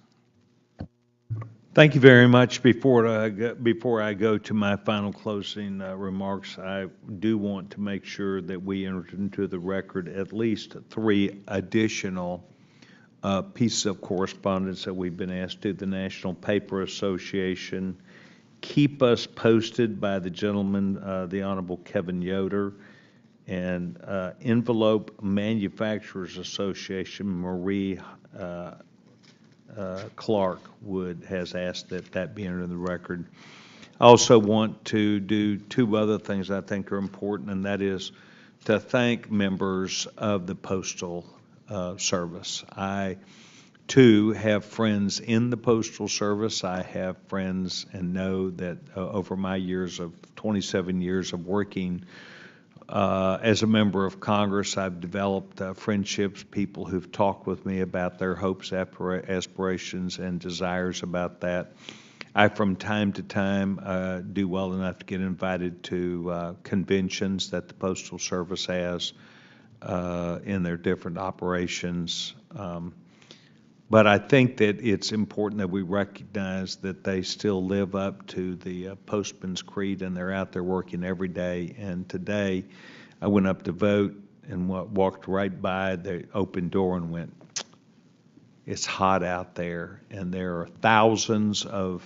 Thank you very much. Before I go to my final closing remarks, I do want to make sure that we enter into the record at least 3 additional pieces of correspondence that we've been asked to. The National Paper Association, keep us posted by the gentleman, the Honorable Kevin Yoder, and Envelope Manufacturers Association, Marie Clark has asked that that be entered in the record. I also want to do two other things I think are important, and that is to thank members of the Postal Service. I, too, have friends in the Postal Service. I have friends and know that over my 27 years of working as a member of Congress, I've developed friendships, people who've talked with me about their hopes, aspirations, and desires about that. I, from time to time, do well enough to get invited to conventions that the Postal Service has in their different operations. But I think that it's important that we recognize that they still live up to the postman's creed, and they're out there working every day. And today, I went up to vote and walked right by the open door and went, it's hot out there, and there are thousands of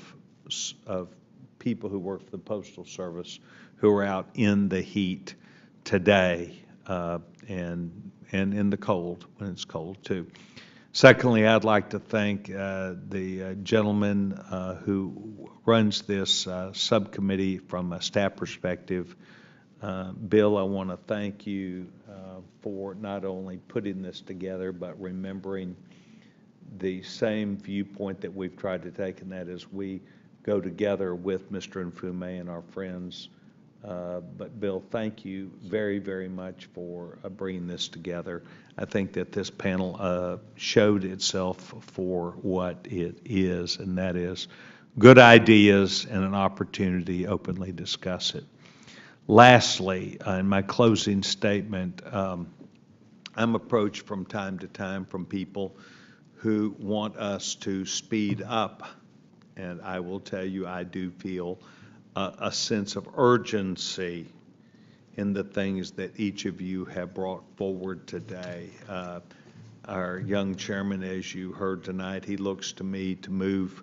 people who work for the Postal Service who are out in the heat today and in the cold, when it's cold too. Secondly, I'd like to thank the gentleman who runs this subcommittee from a staff perspective. Bill, I want to thank you for not only putting this together, but remembering the same viewpoint that we've tried to take, and that is we go together with Mr. Mfume and our friends. But Bill, thank you very, very much for bringing this together. I think that this panel showed itself for what it is, and that is good ideas and an opportunity to openly discuss it. Lastly, in my closing statement, I'm approached from time to time from people who want us to speed up, and I will tell you I do feel a sense of urgency in the things that each of you have brought forward today. Our young chairman, as you heard tonight, he looks to me to move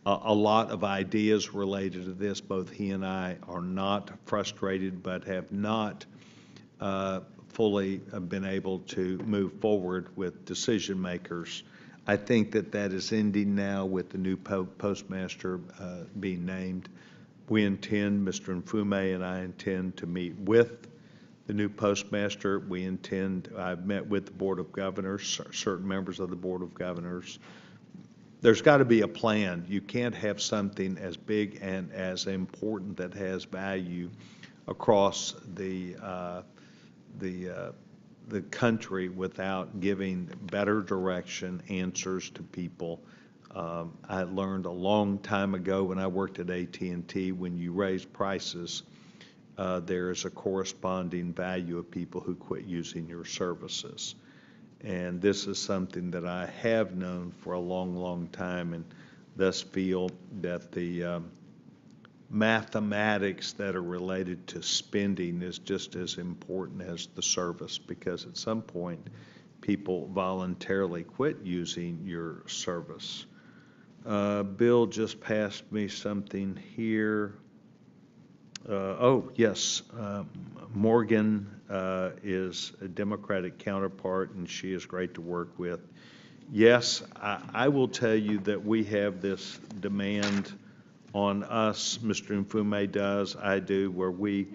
a lot of ideas related to this. Both he and I are not frustrated, but have not fully been able to move forward with decision makers. I think that is ending now with the new postmaster being named. We intend, Mr. Mfume and I intend to meet with the new postmaster. I've met with the Board of Governors, certain members of the Board of Governors. There's got to be a plan. You can't have something as big and as important that has value across the country without giving better direction, answers to people. I learned a long time ago when I worked at AT&T, when you raise prices, there is a corresponding value of people who quit using your services. And this is something that I have known for a long, long time, and thus feel that the mathematics that are related to spending is just as important as the service, because at some point people voluntarily quit using your service. Bill just passed me something here. Oh, yes, Morgan is a Democratic counterpart, and she is great to work with. Yes, I will tell you that we have this demand on us, Mr. Mfume does, I do, where we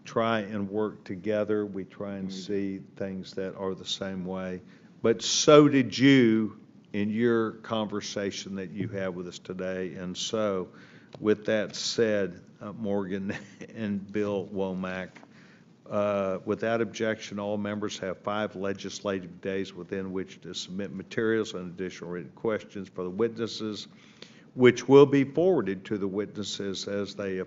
try and work together. We try and see things that are the same way. But so did you in your conversation that you had with us today. And so, with that said, Morgan and Bill Womack, without objection, all members have 5 legislative days within which to submit materials and additional written questions for the witnesses, which will be forwarded to the witnesses as they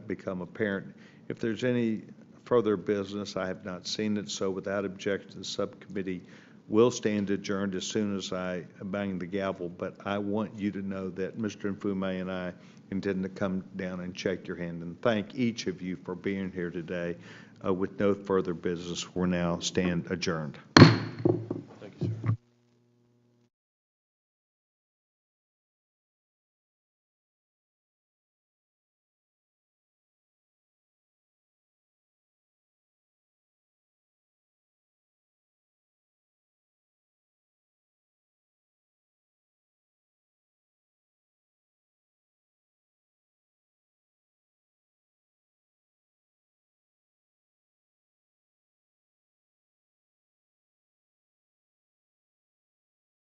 become apparent. If there's any further business, I have not seen it, so without objection, the subcommittee will stand adjourned as soon as I bang the gavel. But I want you to know that Mr. Mfume and I intend to come down and shake your hand and thank each of you for being here today. With no further business, we're now stand adjourned.